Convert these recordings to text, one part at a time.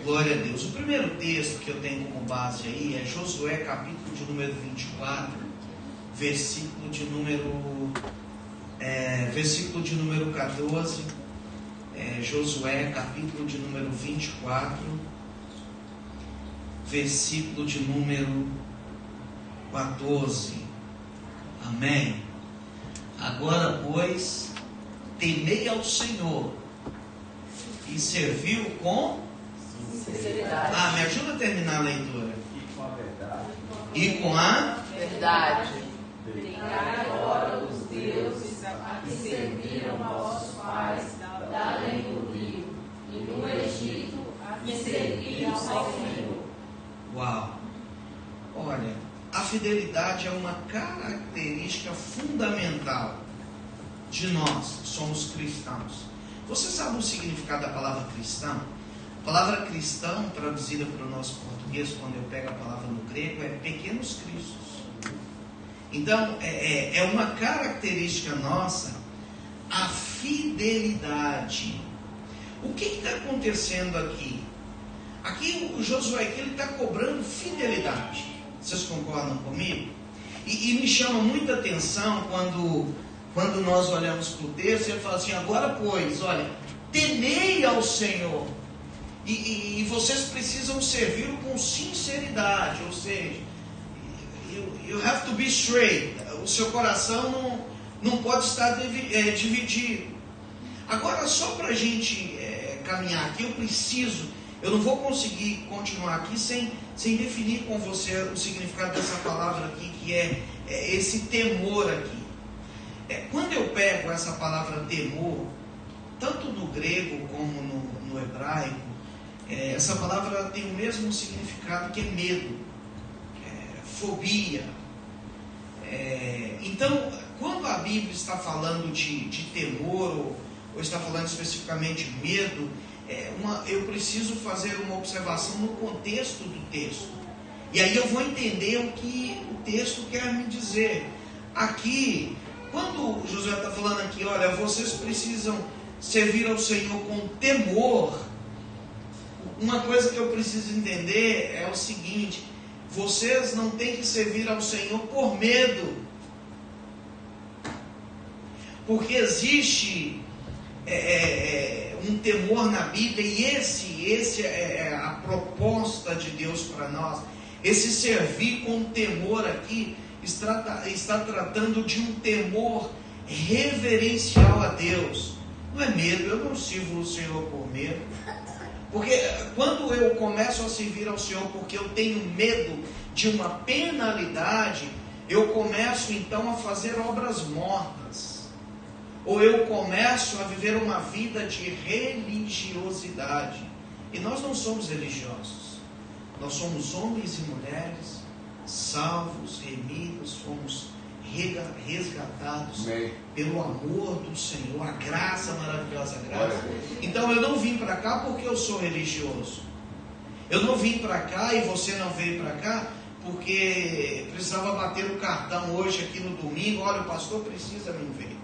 Glória a Deus. O primeiro texto que eu tenho como base aí é Josué, capítulo de número 24, versículo de número 14. Josué, capítulo de número 24, versículo de número 14. Amém. Agora, pois, temei ao Senhor e serviu com sinceridade. Me ajuda a terminar a leitura. E com a verdade. Brincar agora os deuses a que serviram vossos pais, da além do rio, e no Egito a que serviram ao Senhor. Uau! Olha, a fidelidade é uma característica fundamental de nós que somos cristãos. Você sabe o significado da palavra cristão? A palavra cristão, traduzida para o nosso português, quando eu pego a palavra no grego, é pequenos cristos. Então, é uma característica nossa a fidelidade. O que está acontecendo aqui? Aqui o Josué ele está cobrando fidelidade. Vocês concordam comigo? E me chama muita atenção quando nós olhamos para o texto, ele fala assim: agora pois, olha, temei ao Senhor. E vocês precisam servi-lo com sinceridade, ou seja, you have to be straight. O seu coração não pode estar dividido. Agora, só para a gente caminhar aqui, eu não vou conseguir continuar aqui sem definir com você o significado dessa palavra aqui, que é esse temor aqui. Quando eu pego essa palavra temor, tanto no grego como no hebraico, essa palavra tem o mesmo significado que é medo, fobia. Então, quando a Bíblia está falando de temor, ou está falando especificamente de medo, eu preciso fazer uma observação no contexto do texto. E aí eu vou entender o que o texto quer me dizer. Aqui, quando Josué está falando aqui, olha, vocês precisam servir ao Senhor com temor, uma coisa que eu preciso entender é o seguinte: vocês não têm que servir ao Senhor por medo, porque existe um temor na Bíblia, e esse é a proposta de Deus para nós. Esse servir com temor aqui está tratando de um temor reverencial a Deus. Não é medo, eu não sirvo o Senhor por medo. Porque quando eu começo a servir ao Senhor porque eu tenho medo de uma penalidade, eu começo então a fazer obras mortas. Ou eu começo a viver uma vida de religiosidade. E nós não somos religiosos. Nós somos homens e mulheres salvos, remidos, fomos resgatados pelo amor do Senhor, a graça, a maravilhosa graça. Então eu não vim para cá porque eu sou religioso. Eu não vim para cá e você não veio para cá porque precisava bater o cartão hoje aqui no domingo. Olha, o pastor precisa me ver.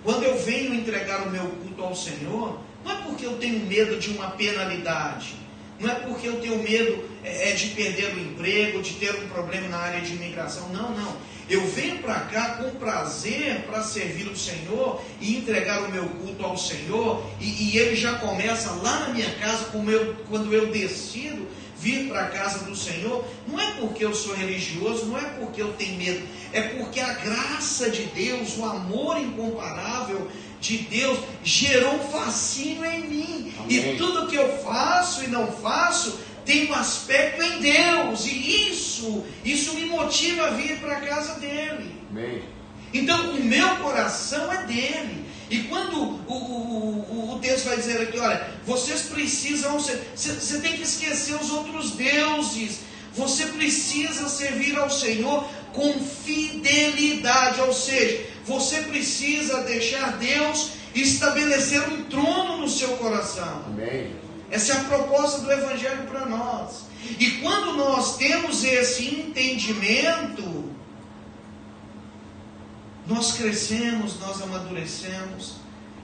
Quando eu venho entregar o meu culto ao Senhor, não é porque eu tenho medo de uma penalidade, não é porque eu tenho medo de perder o emprego, de ter um problema na área de imigração. Não. Eu venho para cá com prazer para servir o Senhor e entregar o meu culto ao Senhor. E ele já começa lá na minha casa, quando eu decido vir para a casa do Senhor. Não é porque eu sou religioso, não é porque eu tenho medo. É porque a graça de Deus, o amor incomparável de Deus gerou um fascínio em mim. Amém. E tudo que eu faço e não faço tem um aspecto em Deus, e isso me motiva a vir para a casa dele. Amém. Então o meu coração é dele. E quando o texto vai dizer aqui, olha, vocês precisam você tem que esquecer os outros deuses, você precisa servir ao Senhor com fidelidade, ou seja, você precisa deixar Deus estabelecer um trono no seu coração. Amém. Essa é a proposta do Evangelho para nós. E quando nós temos esse entendimento, nós crescemos, nós amadurecemos.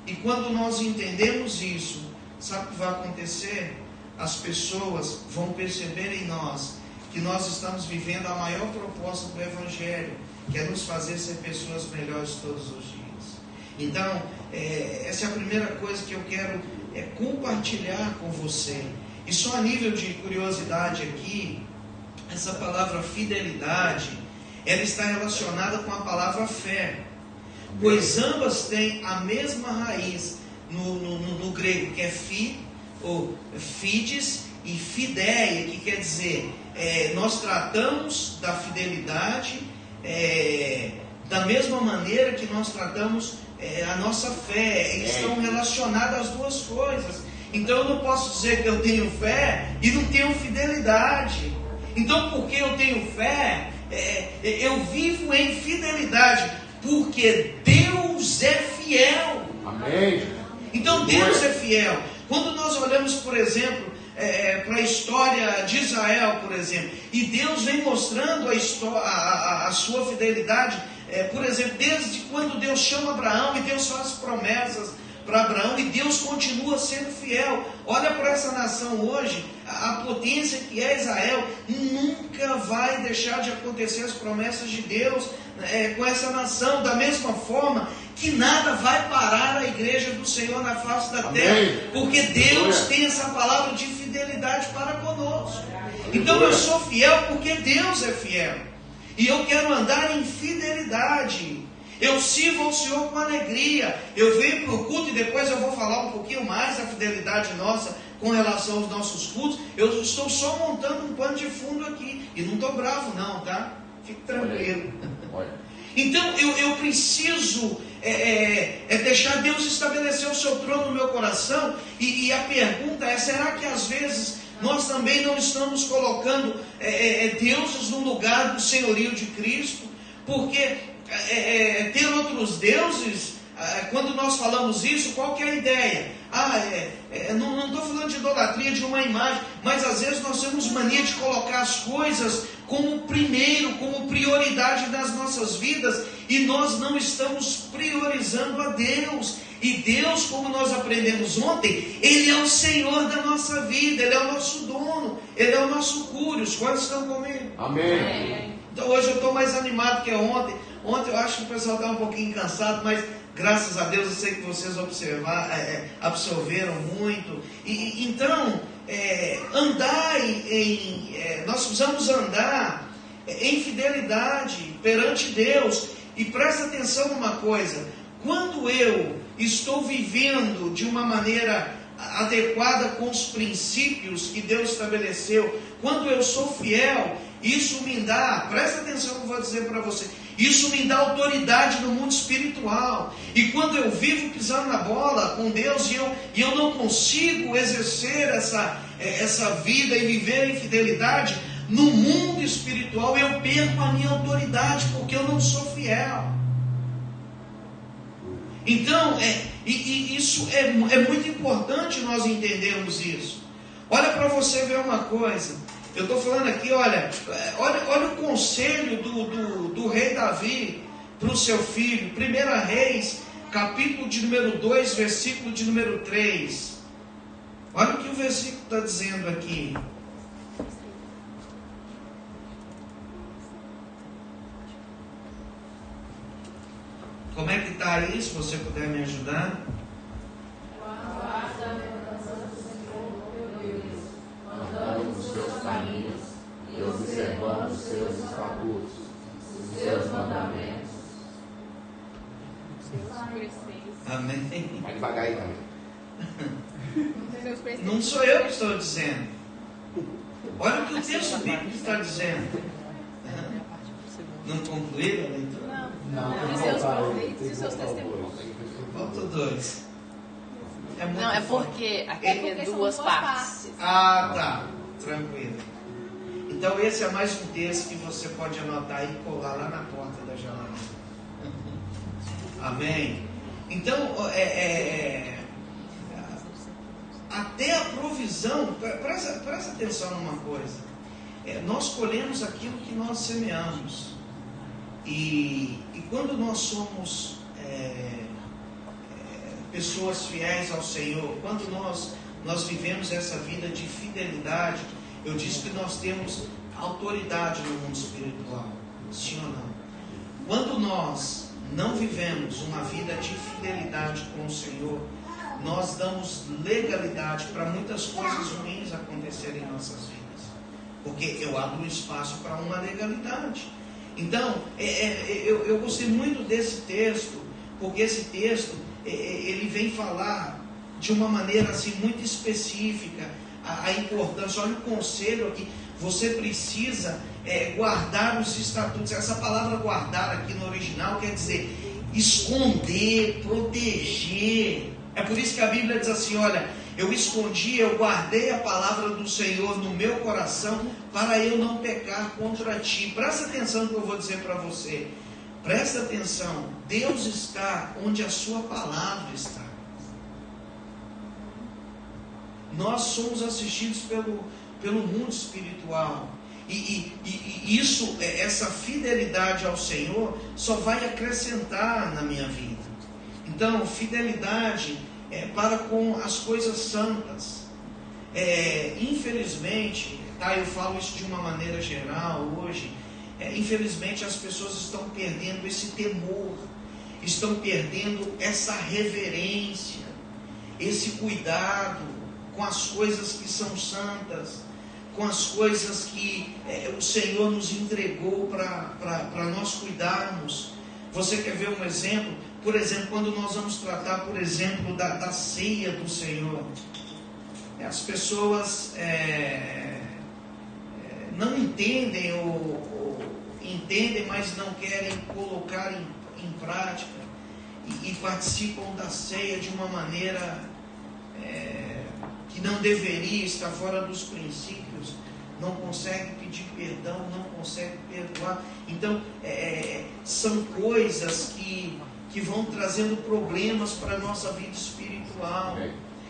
E quando nós entendemos isso, sabe o que vai acontecer? as pessoas vão perceber em nós que nós estamos vivendo a maior proposta do Evangelho, que é nos fazer ser pessoas melhores todos os dias. Então, essa é a primeira coisa que eu quero compartilhar com você. E só a nível de curiosidade aqui, essa palavra fidelidade, ela está relacionada com a palavra fé, pois ambas têm a mesma raiz no grego, que é fi, ou fides, e fideia, que quer dizer, nós tratamos da fidelidade da mesma maneira que nós tratamos a nossa fé. Estão relacionadas as duas coisas. Então eu não posso dizer que eu tenho fé e não tenho fidelidade. Então, porque eu tenho fé, eu vivo em fidelidade, porque Deus é fiel. Amém. Então Deus é fiel. Quando nós olhamos, por exemplo, para a história de Israel, por exemplo, e Deus vem mostrando a sua fidelidade, por exemplo, desde quando Deus chama Abraão e Deus faz promessas para Abraão, e Deus continua sendo fiel. Olha para essa nação hoje, a potência que é Israel, nunca vai deixar de acontecer as promessas de Deus com essa nação, da mesma forma que nada vai parar a igreja do Senhor na face da terra, porque Deus tem essa palavra de fidelidade para conosco. Então eu sou fiel porque Deus é fiel, e eu quero andar em fidelidade. Eu sirvo ao Senhor com alegria. Eu venho para o culto, e depois eu vou falar um pouquinho mais da fidelidade nossa com relação aos nossos cultos. Eu estou só montando um pano de fundo aqui, e não estou bravo não, tá? Fique tranquilo. Então eu preciso deixar Deus estabelecer o seu trono no meu coração. E a pergunta é: será que às vezes nós também não estamos colocando deuses no lugar do senhorio de Cristo? Porque ter outros deuses, quando nós falamos isso, qual que é a ideia? Não estou falando de idolatria de uma imagem, mas às vezes nós temos mania de colocar as coisas como primeiro, como prioridade nas nossas vidas, e nós não estamos priorizando a Deus. E Deus, como nós aprendemos ontem, Ele é o Senhor da nossa vida, Ele é o nosso dono, Ele é o nosso Curios. Quantos estão comigo? Amém. Então hoje eu estou mais animado que ontem. Ontem eu acho que o pessoal estava um pouquinho cansado, mas graças a Deus eu sei que vocês absorveram muito. Então, nós precisamos andar em fidelidade perante Deus. E presta atenção numa coisa: quando eu estou vivendo de uma maneira adequada com os princípios que Deus estabeleceu, quando eu sou fiel, isso me dá, presta atenção no que eu vou dizer para você, isso me dá autoridade no mundo espiritual. E quando eu vivo pisando na bola com Deus, e eu não consigo exercer essa vida e viver em fidelidade, no mundo espiritual eu perco a minha autoridade, porque eu não sou fiel. Então, isso é muito importante nós entendermos isso. Olha para você ver uma coisa. Eu estou falando aqui, olha o conselho do rei Davi para o seu filho. 1 Reis, capítulo de número 2, versículo de número 3. Olha o que o versículo está dizendo aqui. Como é que está aí, se você puder me ajudar? Andando nos seus caminhos e observando os seus estatutos, os seus mandamentos. Amém. Vai devagar aí também. Não sou eu que estou dizendo. Olha o que o texto bíblico está dizendo. Não concluíram a leitura? Não. Os seus conceitos e os seus testemunhos. Falta 2. Não, é porque aqui é duas partes. Ah, tá. Tranquilo. Então esse é mais um texto que você pode anotar e colar lá na porta da janela. Amém? Então, até a provisão, presta atenção numa coisa. Nós colhemos aquilo que nós semeamos. E quando nós somos pessoas fiéis ao Senhor, quando nós nós vivemos essa vida de fidelidade, eu disse que nós temos autoridade no mundo espiritual, sim ou não? Quando nós não vivemos uma vida de fidelidade com o Senhor, nós damos legalidade para muitas coisas ruins acontecerem em nossas vidas, porque eu abro um espaço para uma legalidade. Então, eu gostei muito desse texto, porque esse texto, ele vem falar de uma maneira assim muito específica a importância. Olha o conselho aqui, você precisa guardar os estatutos. Essa palavra guardar aqui no original quer dizer esconder, proteger. É por isso que a Bíblia diz assim, olha, eu escondi, eu guardei a palavra do Senhor no meu coração para eu não pecar contra ti. Presta atenção no que eu vou dizer para você. Presta atenção, Deus está onde a sua palavra está. Nós somos assistidos pelo mundo espiritual. E isso, essa fidelidade ao Senhor só vai acrescentar na minha vida. Então, fidelidade para com as coisas santas. Infelizmente, tá, eu falo isso de uma maneira geral hoje, infelizmente as pessoas estão perdendo esse temor, estão perdendo essa reverência, esse cuidado com as coisas que são santas, com as coisas que o Senhor nos entregou para nós cuidarmos. Você quer ver um exemplo? Por exemplo, quando nós vamos tratar, por exemplo, da ceia do Senhor, as pessoas não entendem ou entendem, mas não querem colocar em prática e participam da ceia de uma maneira que não deveria, estar fora dos princípios, não consegue pedir perdão, não consegue perdoar. Então, são coisas que vão trazendo problemas para a nossa vida espiritual.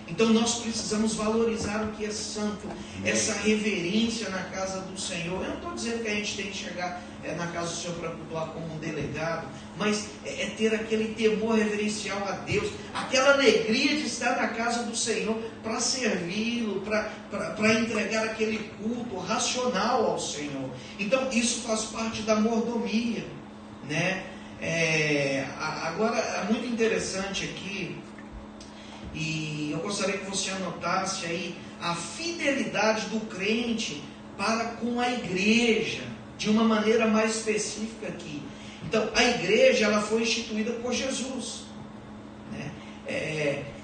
Então nós precisamos valorizar o que é santo, essa reverência na casa do Senhor. Eu não estou dizendo que a gente tem que chegar na casa do Senhor para cultuar como um delegado, mas ter aquele temor reverencial a Deus, aquela alegria de estar na casa do Senhor para servi-lo, para entregar aquele culto racional ao Senhor. Então isso faz parte da mordomia, né? Agora é muito interessante aqui, e eu gostaria que você anotasse aí a fidelidade do crente para com a igreja, de uma maneira mais específica aqui. Então, a igreja, ela foi instituída por Jesus, né?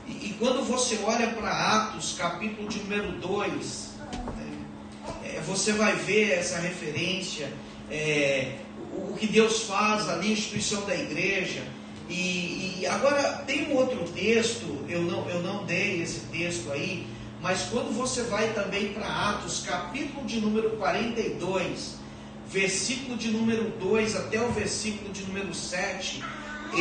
E quando você olha para Atos, capítulo de número 2, né, você vai ver essa referência, o que Deus faz ali, a instituição da igreja. E agora tem um outro texto, eu não dei esse texto aí, mas quando você vai também para Atos, capítulo de número 42, versículo de número 2 até o versículo de número 7,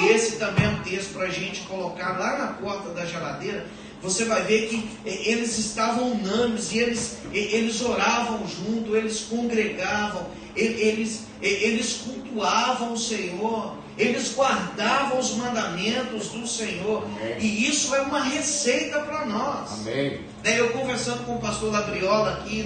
esse também é um texto para a gente colocar lá na porta da geladeira. Você vai ver que eles estavam unânimes, e eles oravam junto, eles congregavam, eles cultuavam o Senhor, eles guardavam os mandamentos do Senhor. Amém. E isso é uma receita para nós. Amém. Eu conversando com o pastor Labriola aqui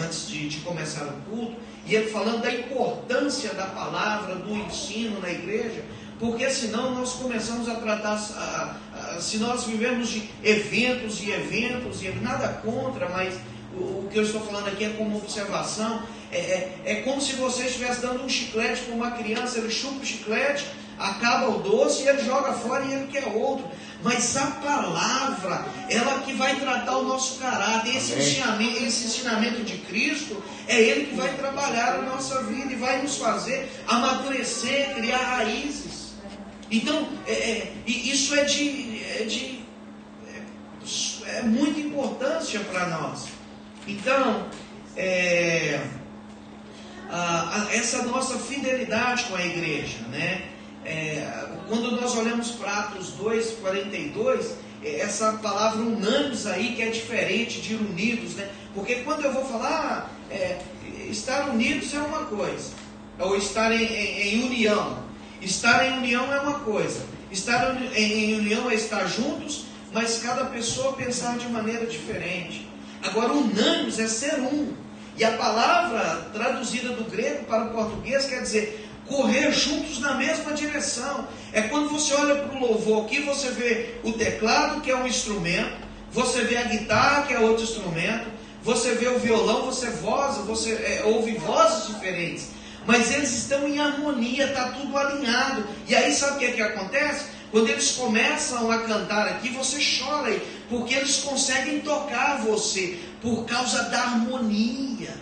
antes de começar o culto, e ele falando da importância da palavra, do ensino na igreja, porque senão nós começamos a tratar, se nós vivemos de eventos e eventos, e nada contra, mas o que eu estou falando aqui é como observação. É como se você estivesse dando um chiclete para uma criança, ele chupa o chiclete, acaba o doce e ele joga fora e ele quer outro. Mas a palavra, ela que vai tratar o nosso caráter. Esse ensinamento de Cristo, é Ele que vai trabalhar a nossa vida e vai nos fazer amadurecer, criar raízes. Então, isso é muita importância para nós. Então, essa nossa fidelidade com a igreja, né? Quando nós olhamos para Atos 2:42, essa palavra unânimes aí, que é diferente de unidos, né? Porque quando eu vou falar, estar unidos é uma coisa, ou estar em união. Estar em união é uma coisa, estar em união é estar juntos, mas cada pessoa pensar de maneira diferente. Agora, unânimes é ser um. E a palavra traduzida do grego para o português quer dizer correr juntos na mesma direção. É quando você olha para o louvor aqui, você vê o teclado, que é um instrumento, você vê a guitarra, que é outro instrumento, você vê o violão, você ouve vozes diferentes, mas eles estão em harmonia, está tudo alinhado. E aí sabe o que acontece? Quando eles começam a cantar aqui, você chora aí, porque eles conseguem tocar você por causa da harmonia.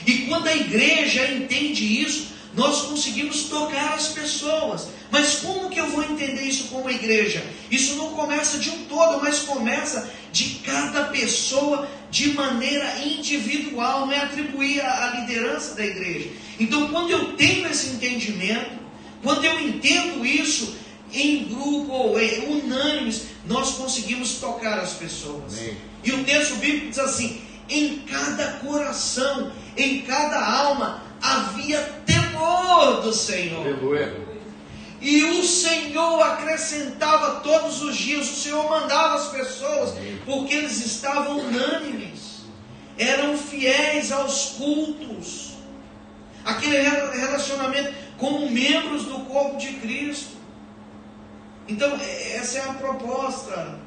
E quando a igreja entende isso, nós conseguimos tocar as pessoas. Mas como que eu vou entender isso como igreja? Isso não começa de um todo, mas começa de cada pessoa de maneira individual, não é atribuir a liderança da igreja. Então, quando eu tenho esse entendimento, quando eu entendo isso, em grupo ou unânimes, nós conseguimos tocar as pessoas. Amém. E o texto bíblico diz assim: em cada coração, em cada alma, havia temor do Senhor. Aleluia. E o Senhor acrescentava todos os dias, o Senhor mandava as pessoas, porque eles estavam unânimes, eram fiéis aos cultos, aquele relacionamento como membros do corpo de Cristo. Então, essa é a proposta,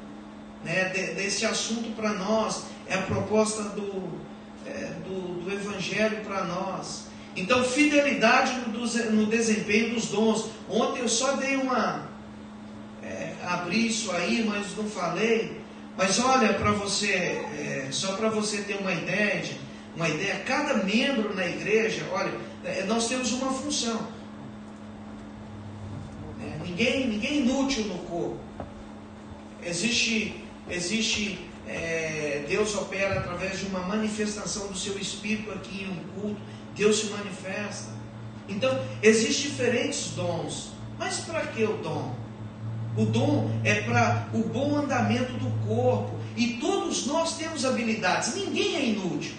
né, desse assunto para nós, é a proposta do Evangelho para nós. Então, fidelidade no desempenho dos dons. Ontem eu só dei abri isso aí, mas não falei. Mas olha, para você, só para você ter uma ideia, cada membro na igreja, olha, nós temos uma função. Ninguém é inútil no corpo. Deus opera através de uma manifestação do seu Espírito aqui em um culto. Deus se manifesta. Então, existem diferentes dons. Mas para que o dom? O dom é para o bom andamento do corpo. E todos nós temos habilidades. Ninguém é inútil.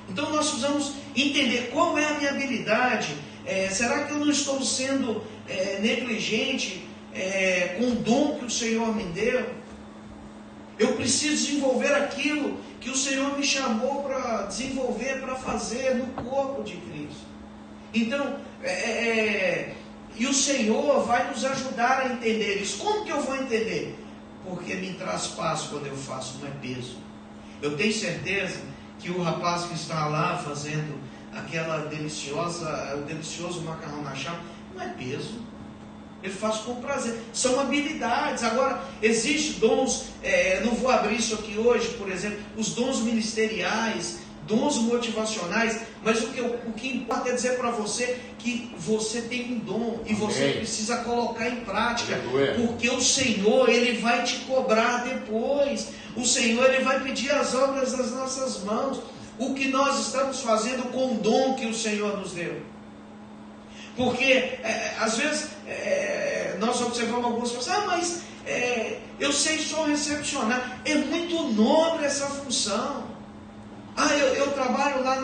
Então, nós precisamos entender qual é a minha habilidade. Será que eu não estou sendo negligente com o dom que o Senhor me deu? Eu preciso desenvolver aquilo que o Senhor me chamou para desenvolver, para fazer no corpo de Cristo. Então, e o Senhor vai nos ajudar a entender isso. Como que eu vou entender? Porque me traz paz quando eu faço, não é peso. Eu tenho certeza que o rapaz que está lá fazendo o delicioso macarrão na chapa, não é peso. Ele faz com prazer. São habilidades. Agora, existem dons, não vou abrir isso aqui hoje, por exemplo, os dons ministeriais, dons motivacionais, mas o que importa é dizer para você que você tem um dom e você precisa colocar em prática, porque o Senhor, Ele vai te cobrar depois. O Senhor, Ele vai pedir as obras das nossas mãos, o que nós estamos fazendo com o dom que o Senhor nos deu. Porque, às vezes, nós observamos algumas pessoas, mas eu sei só recepcionar. É muito nobre essa função. Eu trabalho lá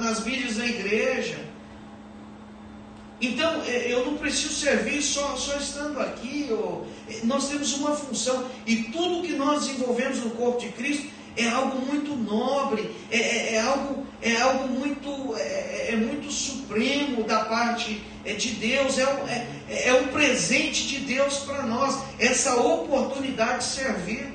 nas mídias da igreja. Então, eu não preciso servir só estando aqui. Nós temos uma função. E tudo que nós desenvolvemos no corpo de Cristo é algo muito nobre, é algo muito supremo da parte de Deus, é um presente de Deus para nós, essa oportunidade de servir.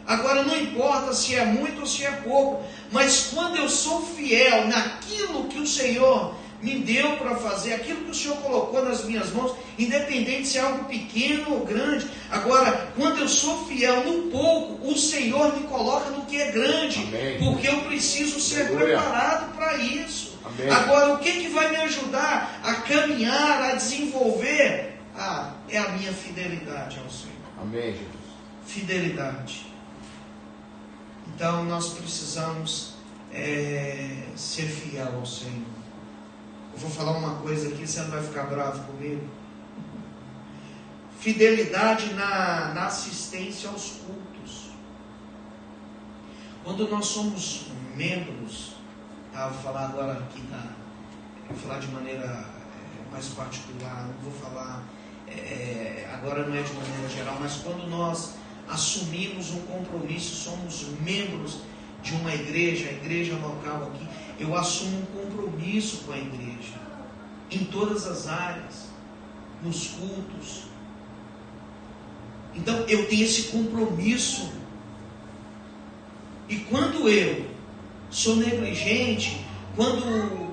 Agora, não importa se é muito ou se é pouco, mas quando eu sou fiel naquilo que o Senhor me deu para fazer, aquilo que o Senhor colocou nas minhas mãos, independente se é algo pequeno ou grande. Agora, quando eu sou fiel no pouco, o Senhor me coloca no que é grande. Amém. Porque eu preciso ser preparado para isso. Amém. Agora, o que vai me ajudar a caminhar, a desenvolver? É a minha fidelidade ao Senhor. Amém, Jesus. Fidelidade. Então, nós precisamos ser fiel ao Senhor. Eu vou falar uma coisa aqui, você não vai ficar bravo comigo. Fidelidade na assistência aos cultos. Quando nós somos membros, vou falar agora aqui, vou falar de maneira mais particular, não vou falar, agora não é de maneira geral, mas quando nós assumimos um compromisso, somos membros de uma igreja, a igreja local aqui, eu assumo um compromisso com a igreja, em todas as áreas, nos cultos. Então eu tenho esse compromisso. E quando eu sou negligente, quando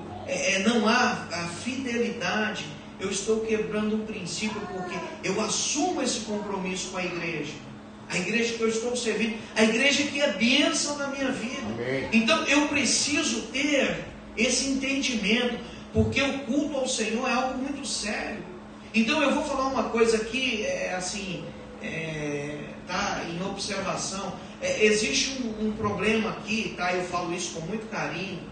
não há a fidelidade, eu estou quebrando um princípio, porque eu assumo esse compromisso com a igreja que eu estou servindo, a igreja que é bênção na minha vida. Amém. Então eu preciso ter esse entendimento, porque o culto ao Senhor é algo muito sério. Então eu vou falar uma coisa aqui, tá em observação. Existe um problema aqui, tá? Eu falo isso com muito carinho,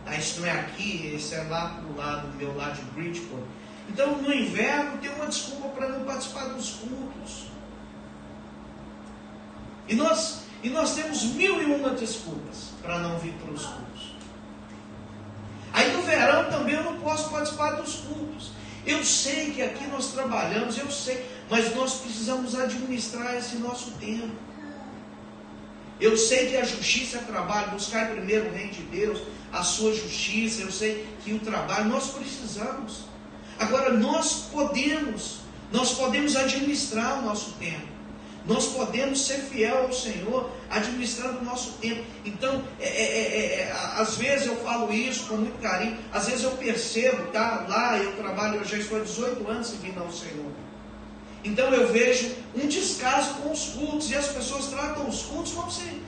tá? Isso não é aqui, isso é lá pro lado, do meu lado de Bridgeport. Então no inverno tem uma desculpa para não participar dos cultos. E nós temos 1001 desculpas para não vir para os cultos. Aí no verão também eu não posso participar dos cultos. Eu sei que aqui nós trabalhamos, eu sei, mas nós precisamos administrar esse nosso tempo. Eu sei que a justiça é trabalho, buscar primeiro o reino de Deus, a sua justiça. Eu sei que o trabalho nós precisamos. Agora nós podemos administrar o nosso tempo. Nós podemos ser fiel ao Senhor, administrando o nosso tempo. Então, às vezes eu falo isso com muito carinho, às vezes eu percebo, tá? Lá eu trabalho, eu já estou há 18 anos servindo ao Senhor. Então eu vejo um descaso com os cultos, e as pessoas tratam os cultos como se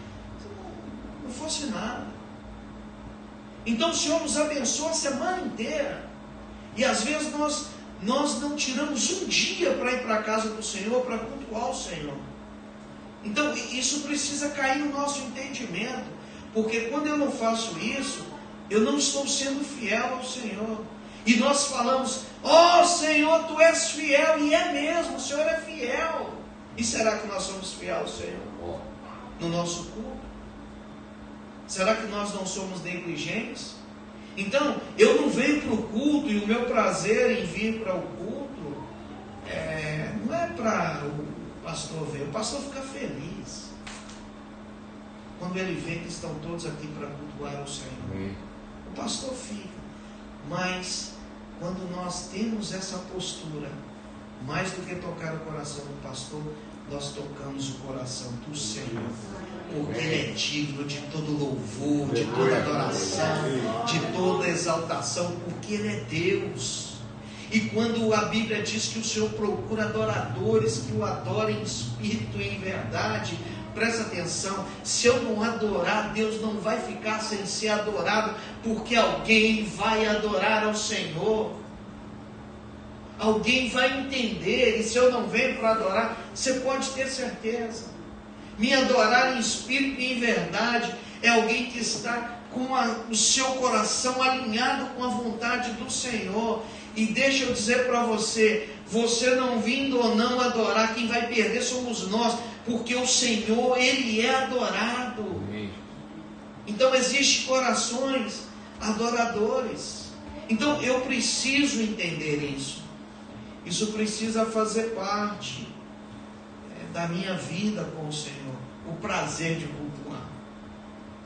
não fosse nada. Então o Senhor nos abençoa a semana inteira, e às vezes nós não tiramos um dia para ir para a casa do Senhor, para cultuar o Senhor. Então isso precisa cair no nosso entendimento, porque quando eu não faço isso, eu não estou sendo fiel ao Senhor. E nós falamos: ó Senhor, Tu és fiel, e é mesmo, o Senhor é fiel. E será que nós somos fiéis ao Senhor no nosso culto? Será que nós não somos negligentes? Então, eu não venho para o culto, e o meu prazer em vir para o culto não é para o pastor ver. O pastor fica feliz quando ele vê que estão todos aqui para cultuar o Senhor. O pastor fica. Mas quando nós temos essa postura, mais do que tocar o coração do pastor, nós tocamos o coração do Senhor, porque Ele é digno de todo louvor, de toda adoração, de toda exaltação, porque Ele é Deus. E quando a Bíblia diz que o Senhor procura adoradores que o adorem em espírito e em verdade, presta atenção, se eu não adorar, Deus não vai ficar sem ser adorado, porque alguém vai adorar ao Senhor. Alguém vai entender, e se eu não venho para adorar, você pode ter certeza. Me adorar em espírito e em verdade é alguém que está com o seu coração alinhado com a vontade do Senhor. E deixa eu dizer para você, você não vindo ou não adorar, quem vai perder somos nós, porque o Senhor, Ele é adorado. Então existem corações adoradores. Então eu preciso entender isso. Isso precisa fazer parte da minha vida com o Senhor. O prazer de cultuar,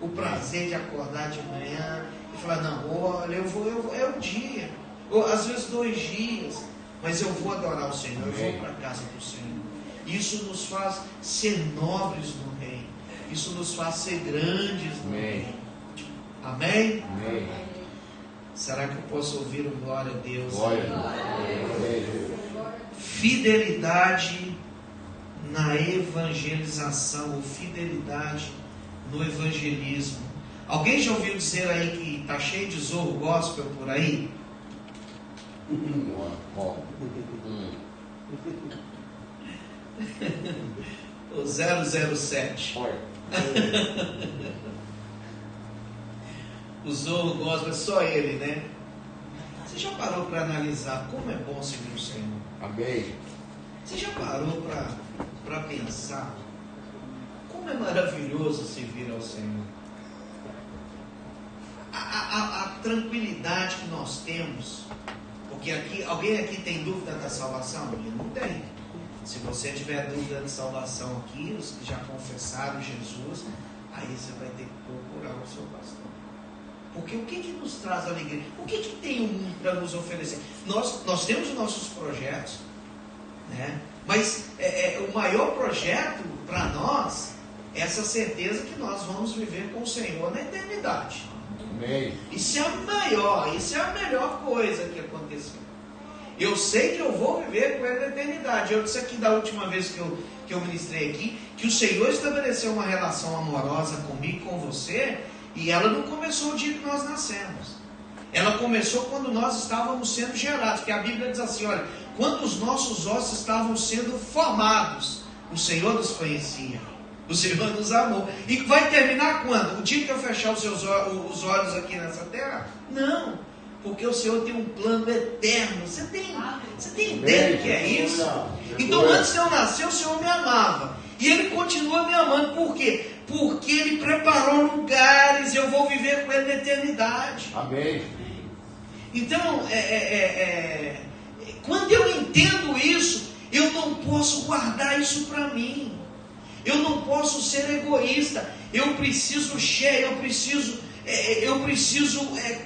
o prazer de acordar de manhã e falar: não, olha, eu vou, é um dia, ou às vezes 2 dias, mas eu vou adorar o Senhor, eu vou para a casa do Senhor. Isso nos faz ser nobres no reino, isso nos faz ser grandes no reino. Amém? Amém. Será que eu posso ouvir o glória a Deus? Glória a Deus. Fidelidade na evangelização, ou fidelidade no evangelismo. Alguém já ouviu dizer aí que está cheio de zorro gospel por aí? O 007. O zorro gospel é só ele, né? Você já parou para analisar como é bom seguir o Senhor? Amém. Você já parou para pensar como é maravilhoso servir ao Senhor? A tranquilidade que nós temos, porque aqui, alguém aqui tem dúvida da salvação? Não tem. Se você tiver dúvida de salvação aqui, os que já confessaram Jesus, aí você vai ter que procurar o seu pastor. Porque o que nos traz alegria? O que tem o mundo para nos oferecer? Nós temos os nossos projetos, né? Mas o maior projeto para nós é essa certeza que nós vamos viver com o Senhor na eternidade. Amém. Isso é a maior, isso é a melhor coisa que aconteceu. Eu sei que eu vou viver com Ele na eternidade. Eu disse aqui da última vez que eu ministrei aqui, que o Senhor estabeleceu uma relação amorosa comigo e com você, e ela não começou o dia que nós nascemos. Ela começou quando nós estávamos sendo gerados, porque a Bíblia diz assim, olha, quando os nossos ossos estavam sendo formados, o Senhor nos conhecia, o Senhor nos amou. E vai terminar quando? O dia que eu fechar os olhos aqui nessa terra? Não, porque o Senhor tem um plano eterno. Você tem ideia do que é isso? Então antes de eu nascer, o Senhor me amava, e Ele continua me amando. Por quê? Porque Ele preparou lugares, eu vou viver com Ele na eternidade. Amém. Então, quando eu entendo isso, eu não posso guardar isso para mim. Eu não posso ser egoísta. Eu preciso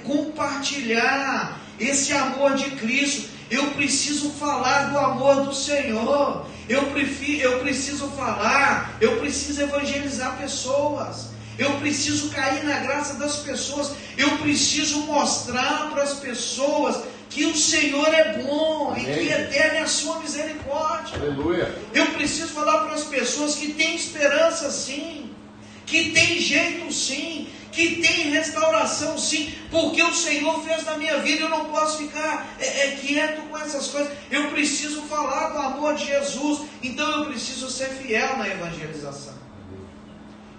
compartilhar esse amor de Cristo. Eu preciso falar do amor do Senhor. Eu preciso falar. Eu preciso evangelizar pessoas. Eu preciso cair na graça das pessoas. Eu preciso mostrar para as pessoas que o Senhor é bom. Amém. E que eterna é a sua misericórdia. Aleluia. Eu preciso falar para as pessoas que tem esperança sim, que tem jeito sim, que tem restauração sim, porque o Senhor fez na minha vida. Eu não posso ficar quieto com essas coisas. Eu preciso falar do amor de Jesus. Então eu preciso ser fiel na evangelização.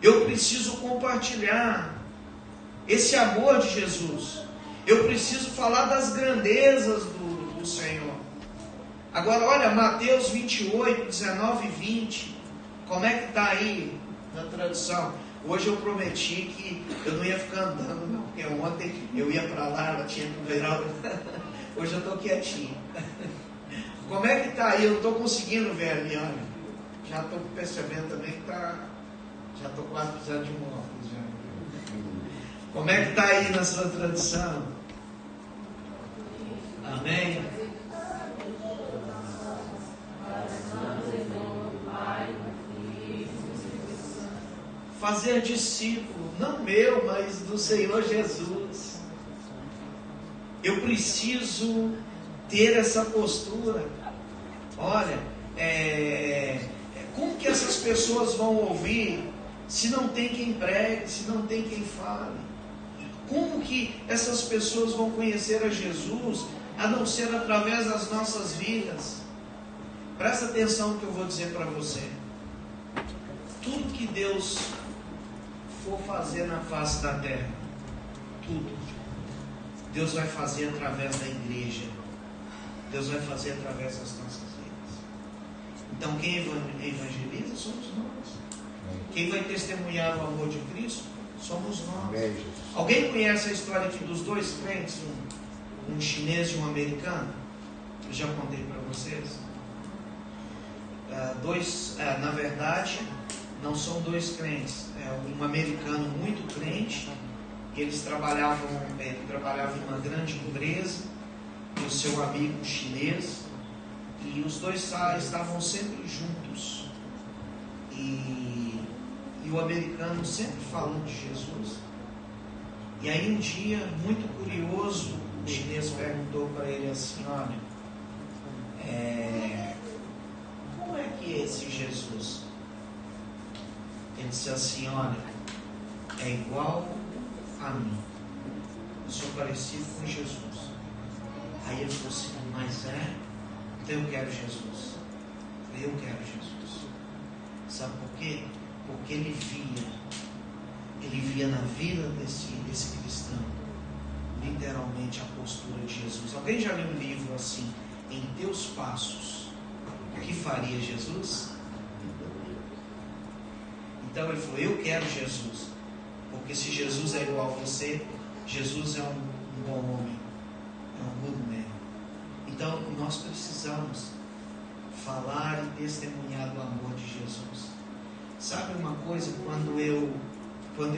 Eu preciso compartilhar esse amor de Jesus. Eu preciso falar das grandezas do Senhor. Agora olha, Mateus 28, 19 e 20. Como é que está aí na tradução? Hoje eu prometi que eu não ia ficar andando, não, porque ontem eu ia para lá, ela tinha que virar. Hoje eu estou quietinho. Como é que está aí? Eu não estou conseguindo ver ali, olha. Já estou percebendo também que está. Já estou quase precisando de um óculos. Já. Como é que está aí na sua tradução? Amém? Fazer discípulo, não meu, mas do Senhor Jesus. Eu preciso ter essa postura. Olha, como que essas pessoas vão ouvir se não tem quem pregue, se não tem quem fale? Como que essas pessoas vão conhecer a Jesus, a não ser através das nossas vidas? Presta atenção no que eu vou dizer para você. Tudo que Deus for fazer na face da terra, tudo, Deus vai fazer através da igreja. Deus vai fazer através das nossas vidas. Então quem evangeliza somos nós. Quem vai testemunhar o amor de Cristo somos nós. Alguém conhece a história aqui dos dois crentes, um chinês e um americano? Eu já contei para vocês. Na verdade, não são dois crentes. Um americano muito crente, ele trabalhava em uma grande empresa, e o seu amigo chinês, e os dois estavam sempre juntos. E o americano sempre falando de Jesus. E aí um dia, muito curioso, o chinês perguntou para ele assim, olha, como é que é esse Jesus? Ele disse assim, olha, é igual a mim. Eu sou parecido com Jesus. Aí ele falou assim, mas então eu quero Jesus. Eu quero Jesus. Sabe por quê? Porque ele via na vida desse cristão, literalmente a postura de Jesus. Alguém já leu um livro assim, Em Teus Passos, o que faria Jesus? Então ele falou, eu quero Jesus, porque se Jesus é igual a você, Jesus é um bom homem, é um good man. Então nós precisamos falar e testemunhar do amor de Jesus. Sabe uma coisa, quando eu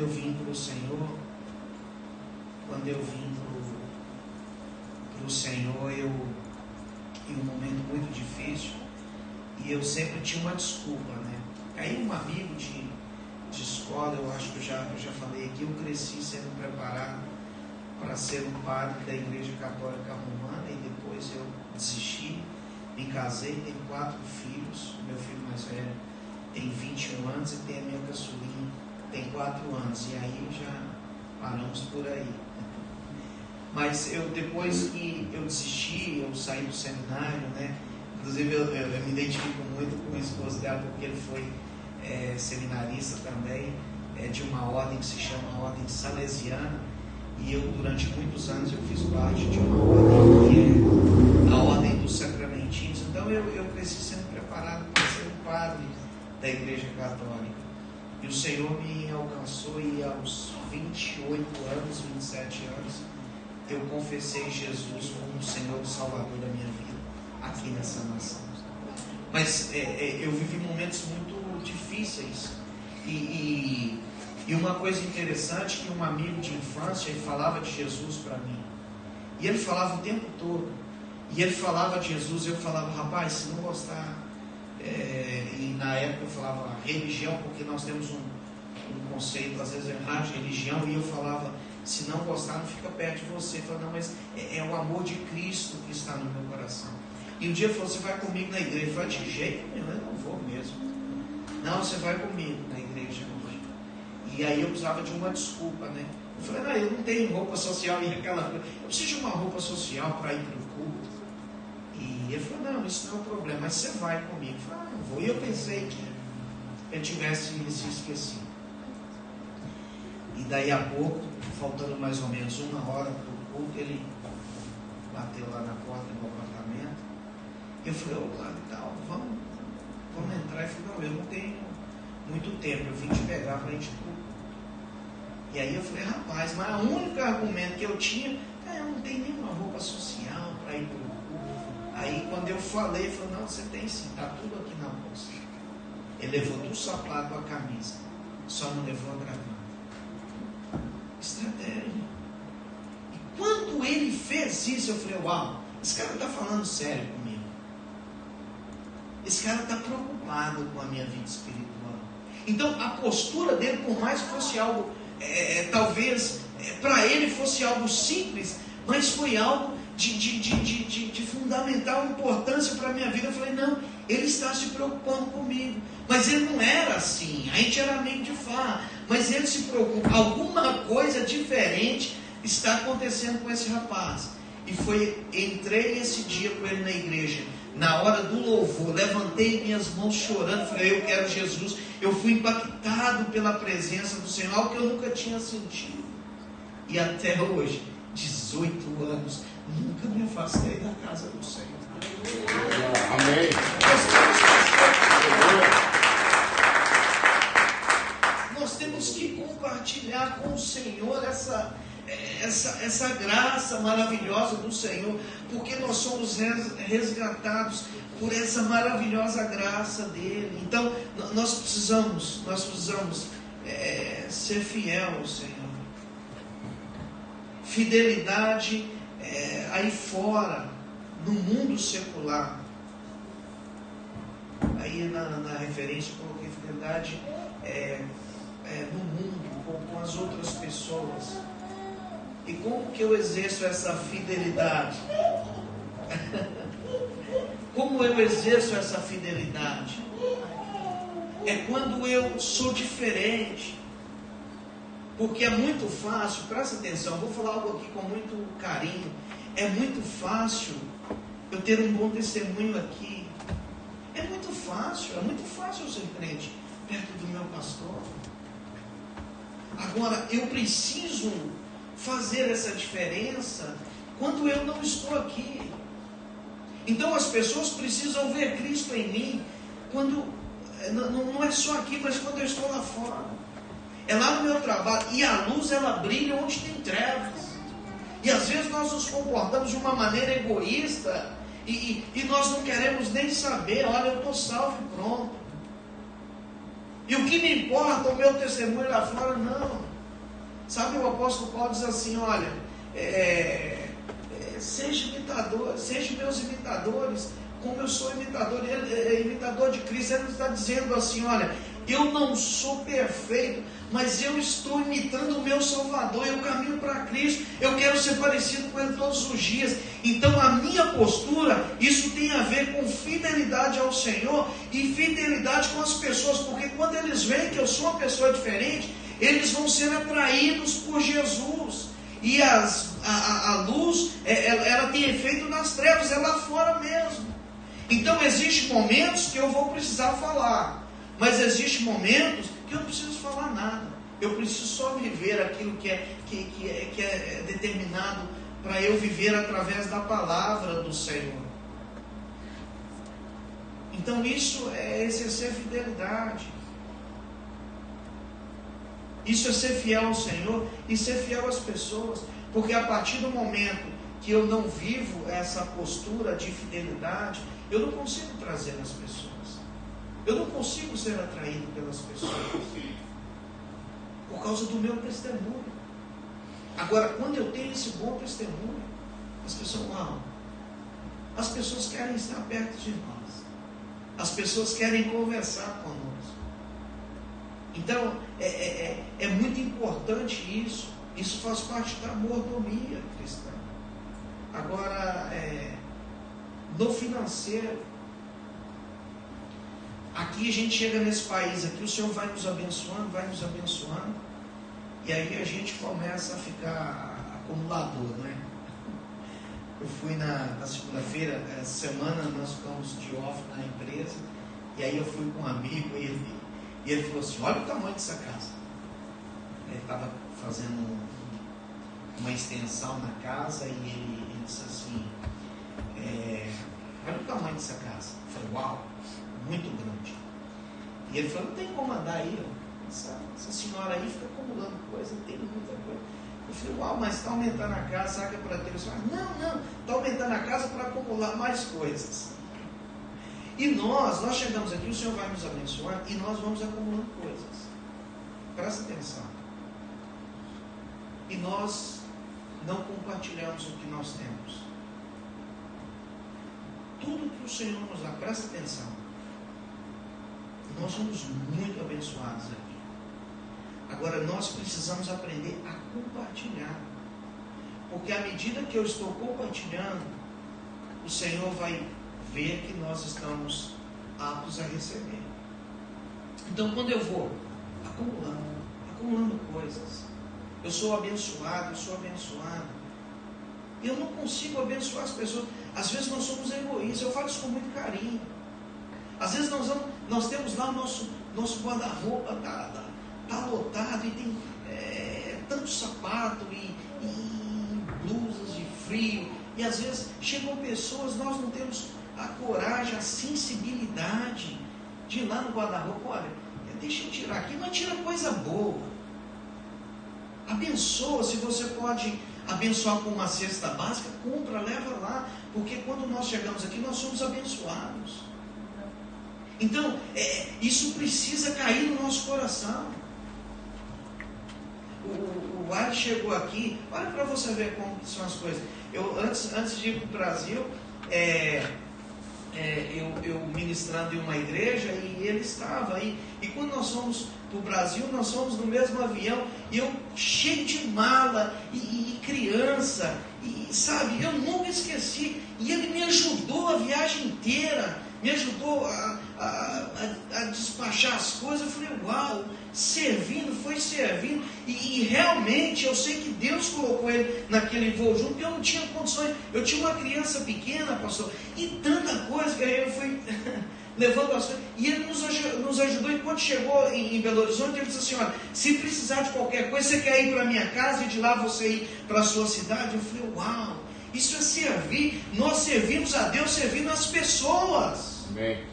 vim para o Senhor, em um momento muito difícil, e eu sempre tinha uma desculpa, né? Aí um amigo de escola, eu acho que eu já falei aqui, eu cresci sendo preparado para ser um padre da Igreja Católica Romana, e depois eu desisti, me casei, tenho 4 filhos, meu filho mais velho tem 21 anos e tem a minha caçulinha, tem 4 anos, e aí já paramos por aí. Mas depois que eu desisti, eu saí do seminário, né? Inclusive eu me identifico muito com o esposo dela, porque ele foi seminarista também, de uma ordem que se chama Ordem Salesiana, e eu durante muitos anos eu fiz parte de uma ordem que é a Ordem dos Sacramentinhos. Então eu cresci sendo preparado para ser um padre da Igreja Católica, e o Senhor me alcançou, e aos 28 anos, 27 anos, eu confessei Jesus como o Senhor e Salvador da minha vida, aqui nessa nação. Mas eu vivi momentos muito difíceis, e uma coisa interessante, que um amigo de infância, ele falava de Jesus para mim, e ele falava o tempo todo, e ele falava de Jesus, e eu falava, rapaz, se não gostar, e na época eu falava religião, porque nós temos um conceito, às vezes errado, de religião, e eu falava, se não gostar, não fica perto de você. Eu falei, não, mas é o amor de Cristo que está no meu coração. E um dia ele falou, você vai comigo na igreja? Eu falei, de jeito nenhum, eu não vou mesmo. Não, você vai comigo na igreja hoje. E aí eu precisava de uma desculpa, né? Eu falei, não, eu não tenho roupa social, e aquela coisa, eu preciso de uma roupa social para ir para o culto. E ele falou, não, isso não é um problema, mas você vai comigo. Eu falei, não vou. E eu pensei que ele tivesse se esquecido. E daí a pouco, faltando mais ou menos 1 hora para o culto, ele bateu lá na porta do apartamento. Eu falei, vamos entrar. Ele falou, não, eu não tenho muito tempo, eu vim te pegar para a gente culto. E aí eu falei, rapaz, mas o único argumento que eu tinha, eu não tenho nenhuma roupa social para ir para o culto. Aí quando eu falei, ele falou, não, você tem sim, está tudo aqui na bolsa. Ele levou do sapato à camisa, só não levou a gravata. Estratégia. E quando ele fez isso, eu falei, uau, esse cara está falando sério comigo. Esse cara está preocupado com a minha vida espiritual. Então a postura dele, por mais que fosse algo, talvez para ele fosse algo simples, mas foi algo de fundamental importância para a minha vida. Eu falei, não, ele está se preocupando comigo. Mas ele não era assim, a gente era amigo de farra, mas ele se preocupa, alguma coisa diferente está acontecendo com esse rapaz. E entrei esse dia com ele na igreja, na hora do louvor, levantei minhas mãos chorando, falei, eu quero Jesus. Eu fui impactado pela presença do Senhor, algo que eu nunca tinha sentido. E até hoje, 18 anos, nunca me afastei da casa do Senhor. Amém. Nós temos que compartilhar com o Senhor essa graça maravilhosa do Senhor, porque nós somos resgatados por essa maravilhosa graça dele. Então nós precisamos ser fiel ao Senhor. Fidelidade aí fora, no mundo secular. Aí na referência eu coloquei fidelidade no mundo, com as outras pessoas. E como que eu exerço essa fidelidade? Como eu exerço essa fidelidade? É quando eu sou diferente. Porque é muito fácil, presta atenção, eu vou falar algo aqui com muito carinho. É muito fácil eu ter um bom testemunho aqui. É muito fácil eu ser crente perto do meu pastor. Agora, eu preciso fazer essa diferença quando eu não estou aqui. Então as pessoas precisam ver Cristo em mim quando não é só aqui, mas quando eu estou lá fora. É lá no meu trabalho. E a luz, ela brilha onde tem trevas. E às vezes nós nos comportamos de uma maneira egoísta e nós não queremos nem saber. Olha, eu estou salvo e pronto. E o que me importa, o meu testemunho lá fora, não. Sabe, o apóstolo Paulo diz assim, olha, sejam meus imitadores, como eu sou imitador, ele é imitador de Cristo. Ele está dizendo assim, olha, eu não sou perfeito, mas eu estou imitando o meu Salvador, eu caminho para Cristo, eu quero ser parecido com Ele todos os dias. Então a minha postura, isso tem a ver com fidelidade ao Senhor e fidelidade com as pessoas, porque quando eles veem que eu sou uma pessoa diferente, eles vão ser atraídos por Jesus. E a luz, ela tem efeito nas trevas, é lá fora mesmo. Então existem momentos que eu vou precisar falar, mas existem momentos que eu não preciso falar nada. Eu preciso só viver aquilo que é determinado para eu viver através da palavra do Senhor. Então isso é exercer fidelidade. Isso é ser fiel ao Senhor e ser fiel às pessoas. Porque a partir do momento que eu não vivo essa postura de fidelidade, eu não consigo trazer as pessoas. Eu não consigo ser atraído pelas pessoas por causa do meu testemunho. Agora, quando eu tenho esse bom testemunho, as pessoas amam. As pessoas querem estar perto de nós. As pessoas querem conversar conosco. Então, é muito importante isso. Isso faz parte da mordomia cristã. Agora, no financeiro, aqui a gente chega nesse país, aqui o Senhor vai nos abençoando, e aí a gente começa a ficar acumulador, né? Eu fui na segunda-feira, essa semana nós ficamos de off na empresa, e aí eu fui com um amigo, e ele falou assim, olha o tamanho dessa casa. Ele estava fazendo uma extensão na casa, e ele disse assim, olha o tamanho dessa casa. Eu falei, uau, muito grande. E ele falou, não tem como andar aí, essa senhora aí fica acumulando coisa, tem muita coisa. Eu falei, uau, mas está aumentando a casa, sabe que é para ter? Não, está aumentando a casa para acumular mais coisas. E nós chegamos aqui, o Senhor vai nos abençoar e nós vamos acumulando coisas. Presta atenção. E nós não compartilhamos o que nós temos. Tudo que o Senhor nos dá, presta atenção. Nós somos muito abençoados aqui. Agora nós precisamos aprender a compartilhar. Porque à medida que eu estou compartilhando, o Senhor vai ver que nós estamos aptos a receber. Então quando eu vou acumulando coisas, eu sou abençoado, eu não consigo abençoar as pessoas. Às vezes nós somos egoístas, eu falo isso com muito carinho. Às vezes nós temos lá o nosso guarda-roupa tá lotado e tem tanto sapato e blusas de frio, e às vezes chegam pessoas, nós não temos a coragem, a sensibilidade de ir lá no guarda-roupa, olha, deixa eu tirar aqui, mas tira coisa boa, abençoa. Se você pode abençoar com uma cesta básica, compra, leva lá, porque quando nós chegamos aqui, nós somos abençoados. Então, isso precisa cair no nosso coração. O Ari chegou aqui, olha para você ver como são as coisas. Eu, antes de ir para o Brasil, eu ministrando em uma igreja, e ele estava aí. E quando nós fomos para o Brasil, nós fomos no mesmo avião, e eu cheio de mala, e criança, e sabe, eu nunca esqueci. E ele me ajudou a viagem inteira, me ajudou a despachar as coisas. Eu falei, uau, foi servindo, e realmente eu sei que Deus colocou ele naquele voo junto, porque eu não tinha condições. Eu tinha uma criança pequena, pastor, e tanta coisa, que aí eu fui levando as coisas, e ele nos ajudou. E quando chegou em Belo Horizonte, ele disse assim, olha, se precisar de qualquer coisa, você quer ir para a minha casa e de lá você ir para a sua cidade? Eu falei, uau, isso é servir. Nós servimos a Deus servindo as pessoas. Amém.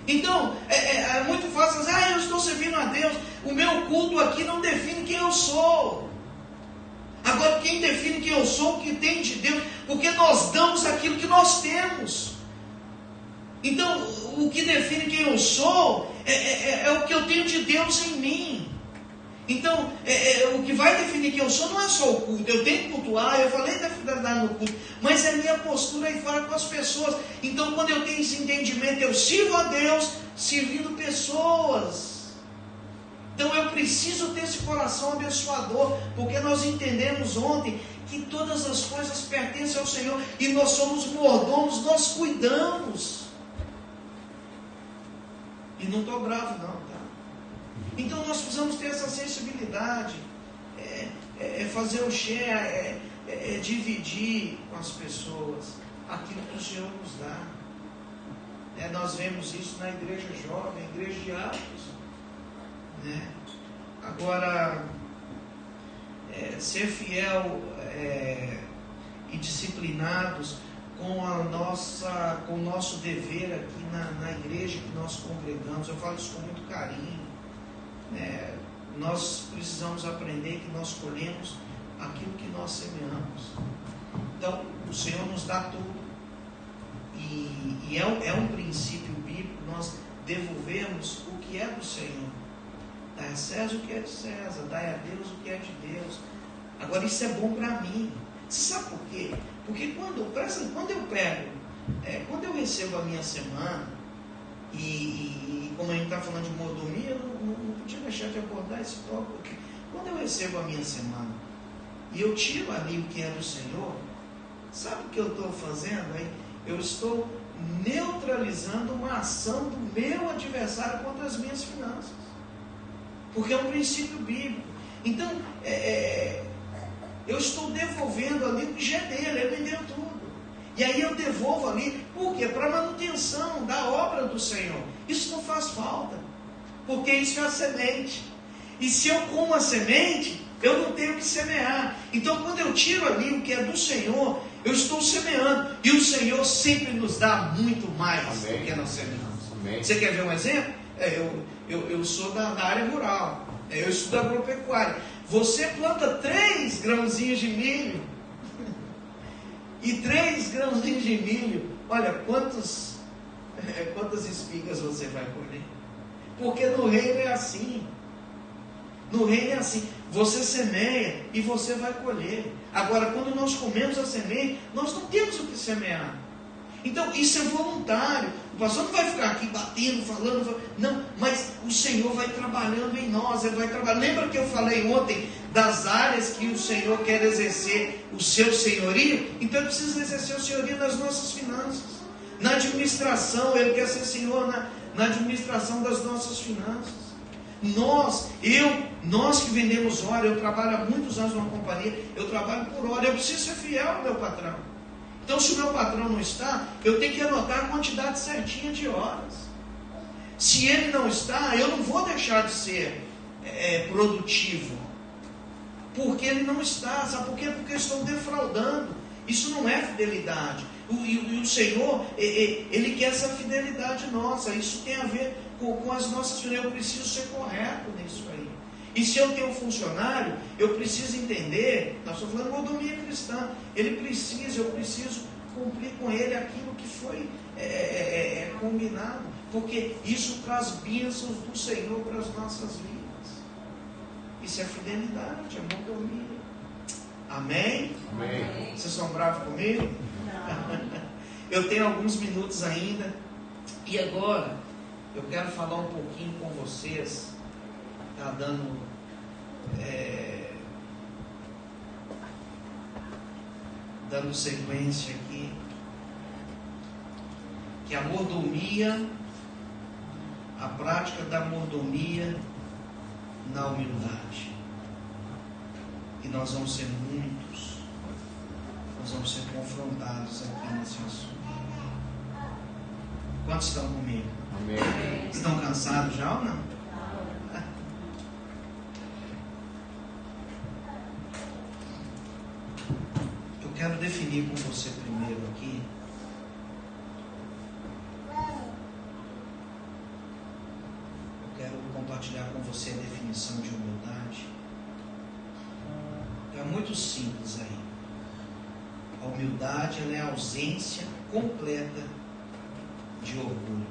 Então, é muito fácil dizer, eu estou servindo a Deus, o meu culto aqui não define quem eu sou. Agora, quem define quem eu sou, o que tem de Deus, porque nós damos aquilo que nós temos. Então, o que define quem eu sou é o que eu tenho de Deus em mim. Então, o que vai definir quem eu sou não é só o culto. Eu tenho que cultuar, eu falei da fidelidade no culto, mas é a minha postura aí fora com as pessoas. Então, quando eu tenho esse entendimento, eu sirvo a Deus servindo pessoas. Então, eu preciso ter esse coração abençoador, porque nós entendemos ontem que todas as coisas pertencem ao Senhor e nós somos mordomos, nós cuidamos. E não estou bravo não, tá? Então nós precisamos ter essa sensibilidade, fazer o share, dividir com as pessoas aquilo que o Senhor nos dá. Nós vemos isso na igreja jovem, na igreja de Atos. Agora, ser fiel e disciplinados com o nosso dever aqui na igreja que nós congregamos. Eu falo isso com muito carinho. Nós precisamos aprender que nós colhemos aquilo que nós semeamos. Então, o Senhor nos dá tudo. E é um princípio bíblico nós devolvermos o que é do Senhor. Dai a César o que é de César, dai a Deus o que é de Deus. Agora, isso é bom para mim. Você sabe por quê? Porque quando eu recebo a minha semana, e como a gente está falando de mordomia, eu não podia deixar de abordar esse tópico aqui. Quando eu recebo a minha semana, e eu tiro ali o que é do Senhor, sabe o que eu estou fazendo? Eu estou neutralizando uma ação do meu adversário contra as minhas finanças. Porque é um princípio bíblico. Então, eu estou devolvendo ali o que é dele, ele me deu tudo. E aí eu devolvo ali, por quê? Para manutenção da obra do Senhor. Isso não faz falta, porque isso é a semente. E se eu como a semente, eu não tenho que semear. Então, quando eu tiro ali o que é do Senhor, eu estou semeando. E o Senhor sempre nos dá muito mais do que nós semeamos. Amém. Você quer ver um exemplo? Eu sou da área rural. Eu estudo agropecuária. Você planta 3 grãozinhos de milho. E 3 grãozinhos de milho, olha, quantas espigas você vai colher? Porque no reino é assim. No reino é assim. Você semeia e você vai colher. Agora, quando nós comemos a semente, nós não temos o que semear. Então, isso é voluntário. O pastor não vai ficar aqui batendo, falando. Não, mas o Senhor vai trabalhando em nós. Ele vai trabalhando. Lembra que eu falei ontem das áreas que o Senhor quer exercer o seu senhorio? Então, ele precisa exercer o senhorio nas nossas finanças. Na administração, ele quer ser senhor na administração das nossas finanças. Nós que vendemos hora, eu trabalho há muitos anos numa companhia, eu trabalho por hora, eu preciso ser fiel ao meu patrão. Então, se o meu patrão não está, eu tenho que anotar a quantidade certinha de horas. Se ele não está, eu não vou deixar de ser produtivo. Porque ele não está. Sabe por quê? Porque eu estou defraudando. Isso não é fidelidade. E o Senhor, Ele quer essa fidelidade nossa. Isso tem a ver com as nossas finanças. Eu preciso ser correto nisso aí. E se eu tenho um funcionário, eu preciso entender, nós estamos falando de mordomia cristã, eu preciso cumprir com ele aquilo que foi combinado, porque isso traz bênçãos do Senhor para as nossas vidas. Isso é fidelidade, é mordomia. Amém? Amém. Vocês são bravos comigo? Não. Eu tenho alguns minutos ainda, e agora eu quero falar um pouquinho com vocês. Está dando sequência aqui, que a mordomia, a prática da mordomia na humildade. E nós vamos ser muitos, nós vamos ser confrontados aqui nesse assunto. Quantos estão comigo? Amém. Estão cansados já ou não? Quero definir com você primeiro aqui eu quero compartilhar com você a definição de humildade. É muito simples aí. A humildade, ela é a ausência completa de orgulho.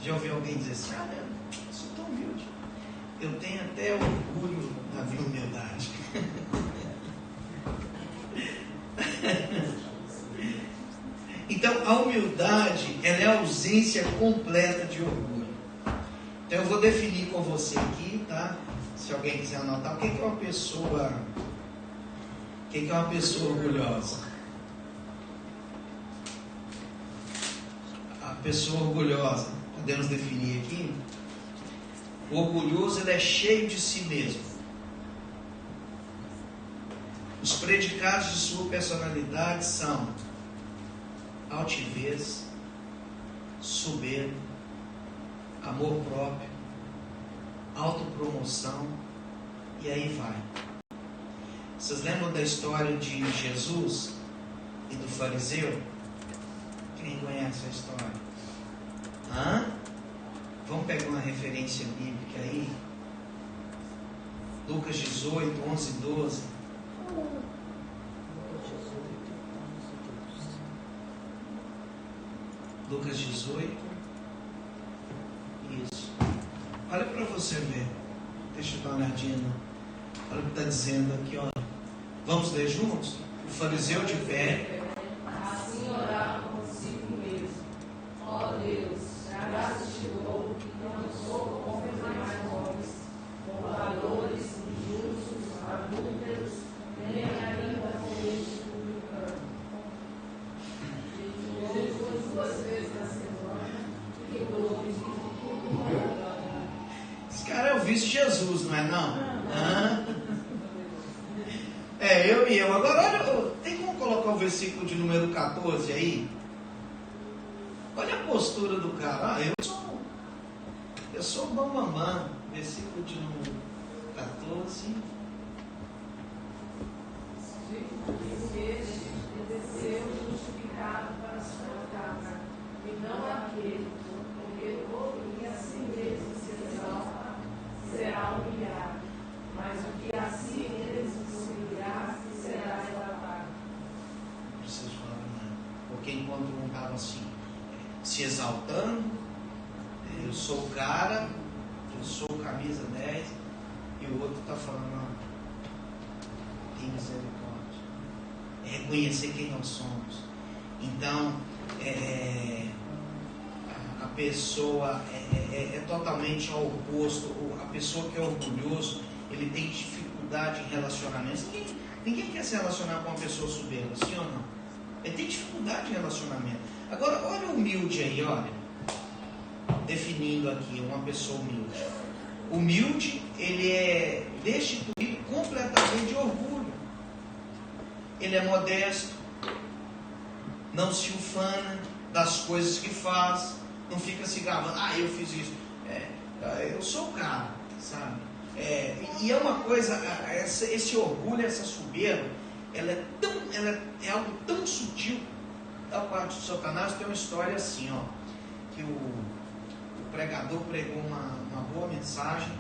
Já ouviu alguém dizer assim: ah, eu sou tão humilde, eu tenho até orgulho da minha humildade. Então, a humildade, ela é a ausência completa de orgulho. Então, eu vou definir com você aqui, tá? Se alguém quiser anotar, o que é uma pessoa... O que é uma pessoa orgulhosa? A pessoa orgulhosa, podemos definir aqui. O orgulhoso, ele é cheio de si mesmo. Os predicados de sua personalidade são altivez, soberba, amor próprio, autopromoção, e aí vai. Vocês lembram da história de Jesus e do fariseu? Quem conhece a história? Vamos pegar uma referência bíblica aí. Lucas 18, 11 e 12. Lucas 18. Isso. Olha para você ver. Deixa eu dar uma olhadinha. Olha o que está dizendo aqui, ó. Vamos ler juntos? O fariseu de pé. Assim orava consigo mesmo. Ó Deus, já se chegou que não sou como os demais homens, com valores injustos, adúlteros, nem ainda com este publicano. Jejum 2 vezes na semana, e glorifico tudo. Esse cara é o vice-Jesus, não é não? Eu. Agora, olha, tem como colocar o versículo de número 14 aí? Olha a postura do cara. Eu sou bambambam. Versículo de número 14. Este desceu justificado para a sua casa, e não aquele, porque todo que a si mesmo se exalta será humilhado, mas o que a si mesmo se humilhar será elevado. Não preciso falar nada. Porque enquanto um estava assim, se exaltando, eu sou o cara, eu sou camisa 10, e o outro está falando: não, tem misericórdia. É reconhecer quem nós somos. Então, a pessoa é totalmente ao oposto. A pessoa que é orgulhoso, ele tem dificuldade em relacionamentos. Ninguém quer se relacionar com uma pessoa soberba, sim ou não? Ele tem dificuldade em relacionamento. Agora, olha o humilde aí, olha. Definindo aqui uma pessoa humilde. Humilde, ele é destituído completamente de orgulho. Ele é modesto, não se ufana das coisas que faz, não fica se gabando: ah, eu fiz isso, eu sou o cara, sabe? E é uma coisa, esse orgulho, essa soberba, ela é algo tão sutil da parte de Satanás. Tem uma história assim, ó, que o pregador pregou uma boa mensagem,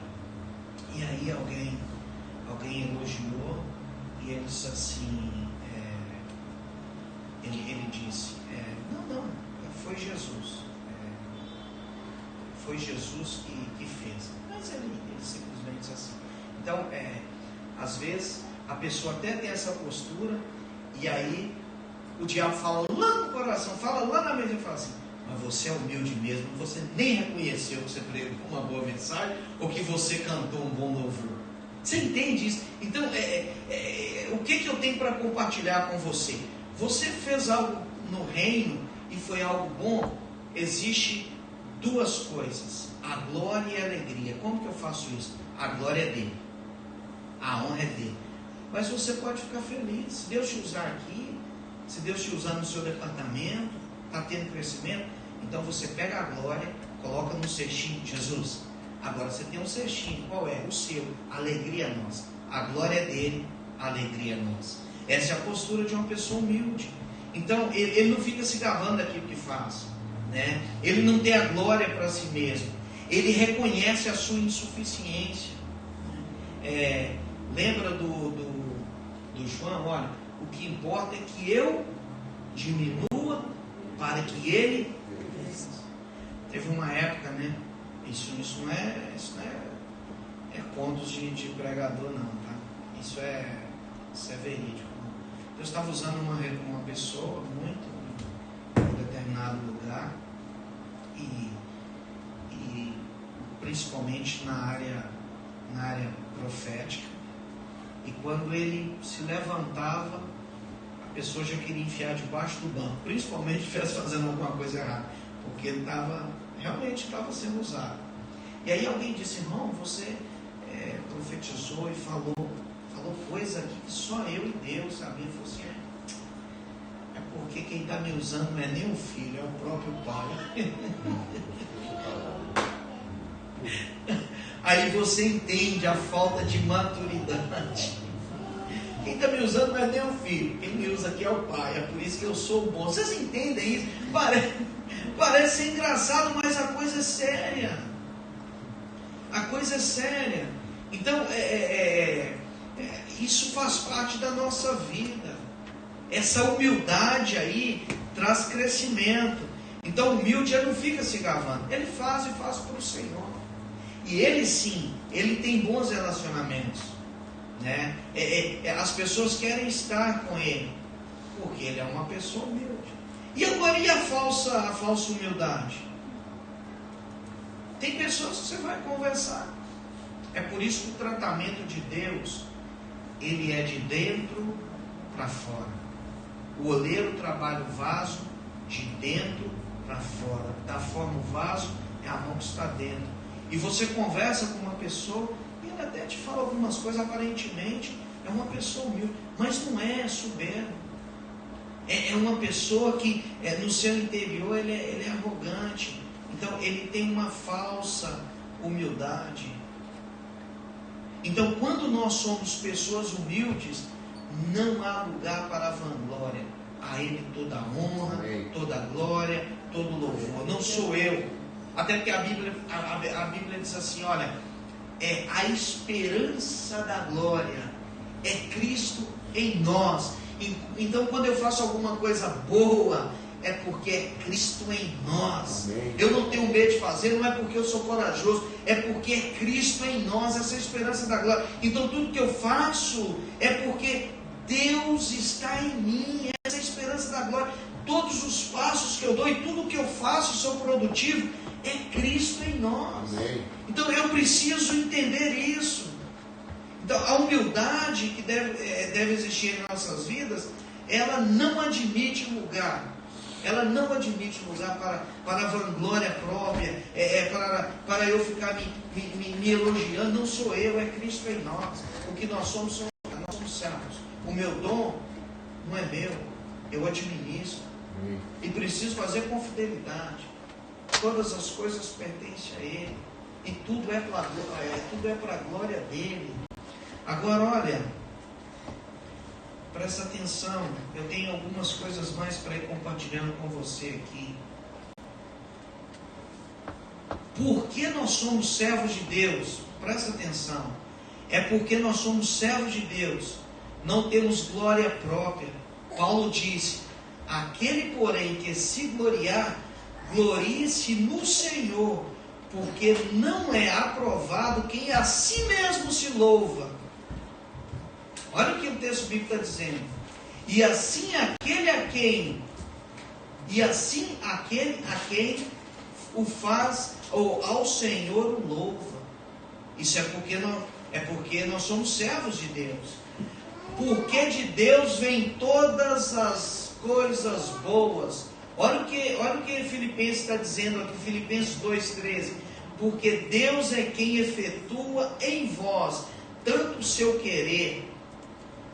e aí alguém elogiou, e ele disse assim, ele disse, não, foi Jesus, foi Jesus que fez. Mas ele simplesmente disse assim. Então, às vezes a pessoa até tem essa postura, e aí o diabo fala lá no coração, fala lá na mente, e fala assim: mas você é humilde mesmo, você nem reconheceu que você pregou uma boa mensagem, ou que você cantou um bom louvor. Você entende isso? Então, o que eu tenho para compartilhar com você? Você fez algo no reino e foi algo bom. Existe duas coisas: a glória e a alegria. Como que eu faço isso? A glória é dele, a honra é dele. Mas você pode ficar feliz. Se Deus te usar aqui, se Deus te usar no seu departamento, está tendo crescimento, então você pega a glória, coloca no cestinho. Jesus, agora você tem um cestinho. Qual é? O seu. A alegria é nossa. A glória é dele, a alegria é nossa. Essa é a postura de uma pessoa humilde. Então, ele não fica se gabando daquilo que faz, né? Ele não tem a glória para si mesmo. Ele reconhece a sua insuficiência. Lembra do João? Olha, o que importa é que eu diminua para que ele vença. Teve uma época, né? Isso não é contos de pregador, não, tá? Isso é verídico. Deus estava usando uma pessoa muito em um determinado lugar e principalmente na área profética. E quando ele se levantava, a pessoa já queria enfiar debaixo do banco, principalmente se estivesse fazendo alguma coisa errada, porque ele realmente estava sendo usado. E aí alguém disse: irmão, você profetizou e falou coisa aqui que só eu e Deus sabia. Ele falou assim: é porque quem está me usando não é nem o filho, é o próprio pai. Aí você entende a falta de maturidade. Quem está me usando não é nem o filho, quem me usa aqui é o pai, é por isso que eu sou bom. Vocês entendem isso? Parece ser engraçado, mas a coisa é séria. A coisa é séria. Então, isso faz parte da nossa vida. Essa humildade aí traz crescimento. Então, o humilde ele não fica se gabando, ele faz e faz para o Senhor. E ele sim, ele tem bons relacionamentos, né? As pessoas querem estar com ele, porque ele é uma pessoa humilde. E agora, e a falsa humildade? Tem pessoas que você vai conversar. É por isso que o tratamento de Deus, ele é de dentro para fora. O oleiro trabalha o vaso de dentro para fora. Da forma o vaso é a mão que está dentro. E você conversa com uma pessoa e ele até te fala algumas coisas, aparentemente é uma pessoa humilde, mas não é soberbo. É uma pessoa que no seu interior ele é arrogante. Então ele tem uma falsa humildade. Então, quando nós somos pessoas humildes, não há lugar para a vanglória. A Ele toda a honra, toda a glória, todo o louvor. Não sou eu. Até porque a Bíblia diz assim: olha, a esperança da glória é Cristo em nós. Então, quando eu faço alguma coisa boa, é porque é Cristo em nós. Amém. Eu não tenho medo de fazer, não é porque eu sou corajoso, é porque é Cristo em nós, essa esperança da glória. Então tudo que eu faço é porque Deus está em mim, essa esperança da glória. Todos os passos que eu dou e tudo que eu faço, sou produtivo, é Cristo em nós. Amém. Então eu preciso entender isso. Então a humildade que deve existir em nossas vidas, ela não admite lugar. Ela não admite lugar para a vanglória própria, para eu ficar me elogiando. Não sou eu, é Cristo em nós. O que nós somos servos. O meu dom não é meu, eu administro. E preciso fazer com fidelidade. Todas as coisas pertencem a Ele. E tudo é para a glória dEle. Agora, olha, presta atenção, eu tenho algumas coisas mais para ir compartilhando com você aqui. Por que nós somos servos de Deus? Presta atenção. É porque nós somos servos de Deus, não temos glória própria. Paulo disse: aquele, porém, que se gloriar, glorie-se no Senhor, porque não é aprovado quem a si mesmo se louva. Olha o que o texto bíblico está dizendo. E assim aquele a quem o faz, ou ao Senhor o louva. Isso é porque nós somos servos de Deus. Porque de Deus vêm todas as coisas boas. Olha o que Filipenses está dizendo aqui, Filipenses 2,13. Porque Deus é quem efetua em vós tanto o seu querer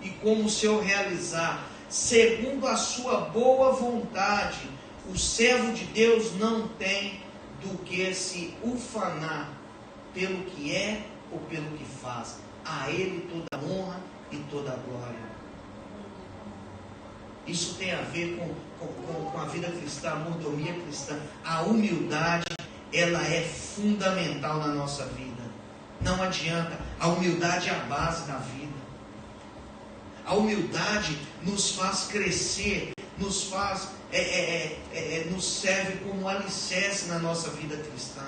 e como o seu realizar, segundo a sua boa vontade. O servo de Deus não tem do que se ufanar pelo que é ou pelo que faz. A Ele toda a honra e toda a glória. Isso tem a ver com a vida cristã, a mordomia cristã. A humildade, ela é fundamental na nossa vida. Não adianta, a humildade é a base da vida. A humildade nos faz crescer nos faz, nos serve como alicerce na nossa vida cristã.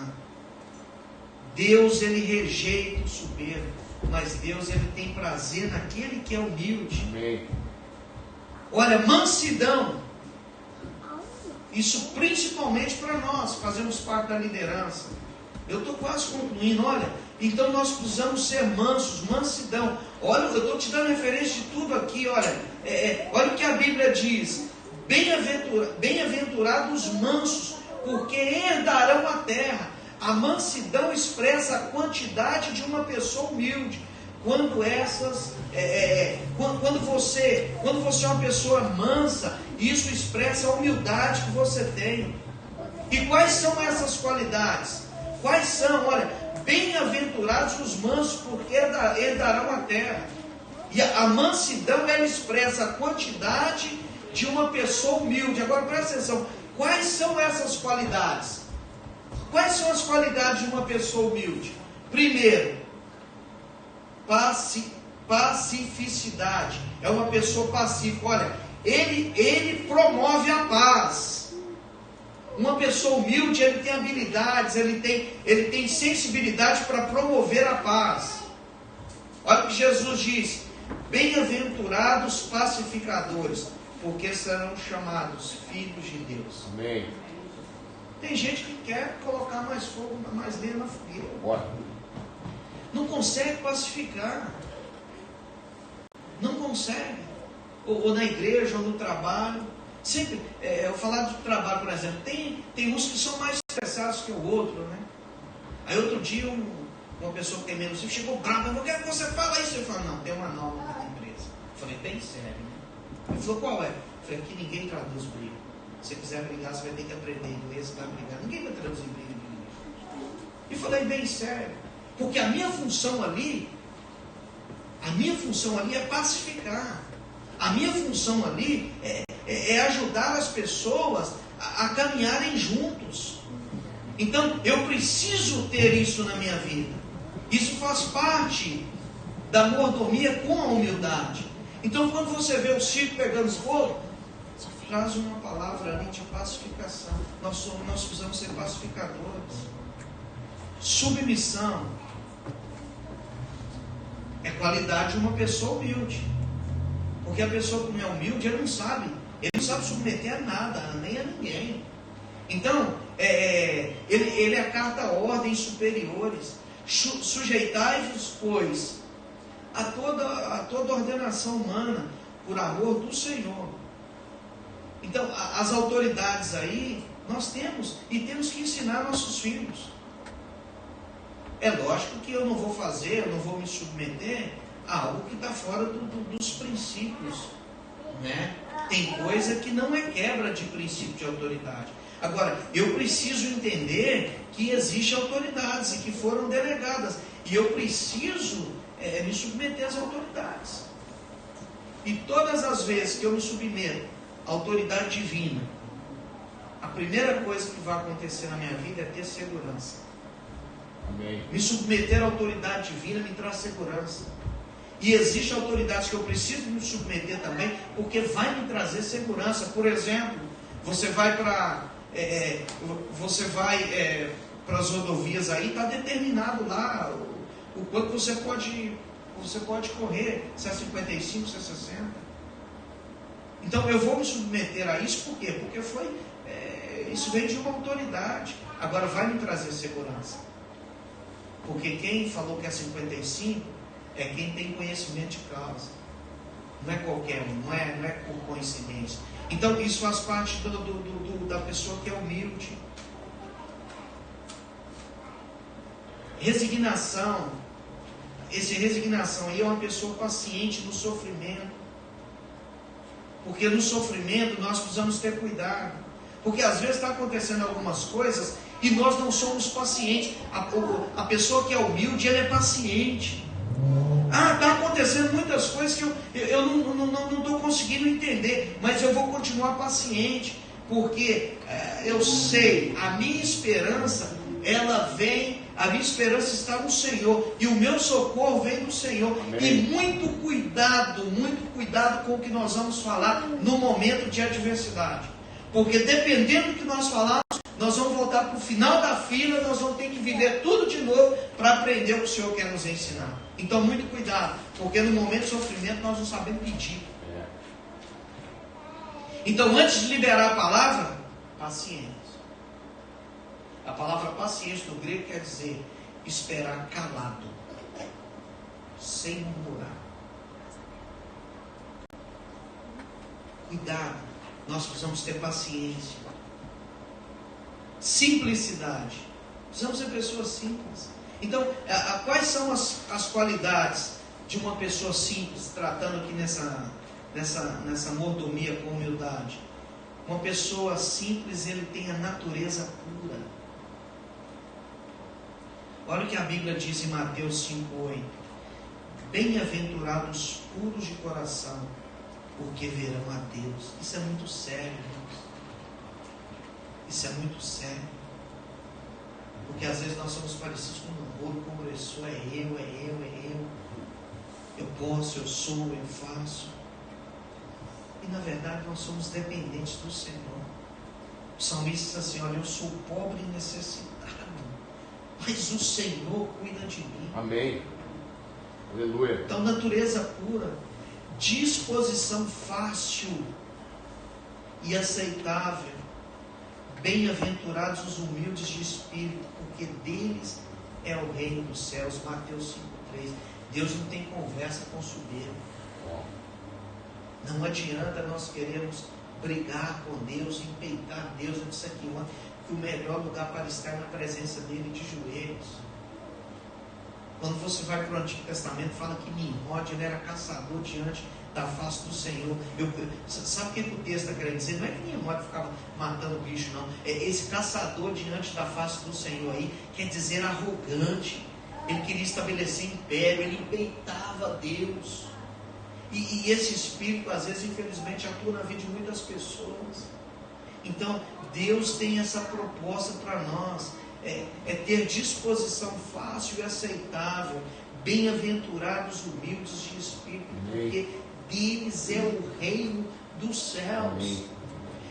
Deus, Ele rejeita o soberbo, mas Deus, Ele tem prazer naquele que é humilde. Amém. Olha, mansidão, isso principalmente para nós, fazemos parte da liderança. Eu estou quase concluindo. Olha, então nós precisamos ser mansos, mansidão. Olha, eu estou te dando referência de tudo aqui. Olha, olha o que a Bíblia diz: bem-aventurados os mansos, porque herdarão a terra. A mansidão expressa a quantidade de uma pessoa humilde. Quando você é uma pessoa mansa, isso expressa a humildade que você tem. E quais são essas qualidades? Quais são? Olha, bem-aventurados os mansos, porque herdarão a terra. E a mansidão, ela expressa a quantidade de uma pessoa humilde. Agora presta atenção, quais são essas qualidades? Quais são as qualidades de uma pessoa humilde? Primeiro, pacificidade. É uma pessoa pacífica. Olha, ele promove a paz. Uma pessoa humilde, ele tem habilidades, ele tem sensibilidade para promover a paz. Olha o que Jesus diz: bem-aventurados pacificadores, porque serão chamados filhos de Deus. Amém. Tem gente que quer colocar mais fogo, mais lenha na fogueira. Bora. Não consegue pacificar. Não consegue. Ou na igreja, ou no trabalho. Sempre, eu falar do trabalho, por exemplo, tem uns que são mais estressados que o outro, né? Aí outro dia, uma pessoa que tem menos tempo chegou brava: eu quero que você fale isso. Eu falei: não, tem uma norma na empresa. Eu falei: bem sério, né? Ele falou: qual é? Eu falei: aqui ninguém traduz briga. Se você quiser brigar, você vai ter que aprender inglês para brigar. Ninguém vai traduzir briga de inglês. E falei bem sério, porque a minha função ali é pacificar. A minha função ali é ajudar as pessoas a caminharem juntos. Então, eu preciso ter isso na minha vida. Isso faz parte da mordomia com a humildade. Então, quando você vê o circo pegando fogo, traz uma palavra ali de pacificação. Nós precisamos ser pacificadores. Submissão é qualidade de uma pessoa humilde. Porque a pessoa que não é humilde, ele não sabe submeter a nada, nem a ninguém. Então, ele acata ordens superiores. Sujeitai-vos, pois, a toda ordenação humana, por amor do Senhor. Então, as autoridades aí, nós temos, e temos que ensinar nossos filhos. É lógico que eu não vou me submeter a algo que está fora dos princípios, né? Tem coisa que não é quebra de princípio de autoridade. Agora, eu preciso entender que existem autoridades e que foram delegadas, e eu preciso me submeter às autoridades. E todas as vezes que eu me submeto à autoridade divina, a primeira coisa que vai acontecer na minha vida é ter segurança. Amém. Me submeter à autoridade divina me traz segurança. E existem autoridades que eu preciso me submeter também, porque vai me trazer segurança. Por exemplo, você vai para as rodovias aí, está determinado lá o quanto você pode correr, se é 55, se é 60. Então eu vou me submeter a isso, por quê? Porque isso vem de uma autoridade. Agora vai me trazer segurança. Porque quem falou que é 55 é quem tem conhecimento de causa. Não é qualquer um, não é por coincidência. Então isso faz parte da pessoa que é humilde. Resignação. Resignação aí é uma pessoa paciente no sofrimento. Porque no sofrimento nós precisamos ter cuidado. Porque às vezes está acontecendo algumas coisas e nós não somos pacientes. A pessoa que é humilde, ela é paciente. Está acontecendo muitas coisas que eu não estou conseguindo entender, mas eu vou continuar paciente, porque eu sei, a minha esperança, ela vem A minha esperança está no Senhor, e o meu socorro vem do Senhor. Amém. E muito cuidado com o que nós vamos falar no momento de adversidade. Porque dependendo do que nós falarmos, nós vamos voltar para o final da fila, nós vamos ter que viver tudo de novo para aprender o que o Senhor quer nos ensinar. Então muito cuidado, porque no momento de sofrimento nós não sabemos pedir. Então antes de liberar a palavra, paciência. A palavra paciência no grego quer dizer esperar calado, sem murmurar. Cuidado, nós precisamos ter paciência. Simplicidade. Precisamos ser pessoas simples. Então, quais são as qualidades de uma pessoa simples, tratando aqui nessa mordomia com humildade? Uma pessoa simples, ele tem a natureza pura. Olha o que a Bíblia diz em Mateus 5,8. Bem-aventurados puros de coração, porque verão a Deus. Isso é muito sério, irmãos. Isso é muito sério. Porque às vezes nós somos parecidos com um orgulho, como eu sou, é eu. Eu posso, eu sou, eu faço. E na verdade nós somos dependentes do Senhor. O salmista diz assim: olha, eu sou pobre e necessitado, mas o Senhor cuida de mim. Amém. Aleluia. Então, natureza pura, disposição fácil e aceitável. Bem-aventurados os humildes de espírito, porque deles é o reino dos céus. Mateus 5,3. Deus não tem conversa com soberbo. Não adianta nós queremos brigar com Deus, empeitar Deus. Eu disse aqui ontem que o melhor lugar para estar é na presença dele de joelhos. Quando você vai para o Antigo Testamento, fala que Nimrod, ele era caçador diante da face do Senhor. Sabe o que o texto está querendo dizer? Não é que Nimrod ficava matando bicho, não. Esse caçador diante da face do Senhor aí quer dizer arrogante. Ele queria estabelecer império, ele empeitava Deus. E esse espírito, às vezes, infelizmente, atua na vida de muitas pessoas. Então, Deus tem essa proposta para nós. É ter disposição fácil e aceitável. Bem-aventurados humildes de espírito, porque deles é o reino dos céus.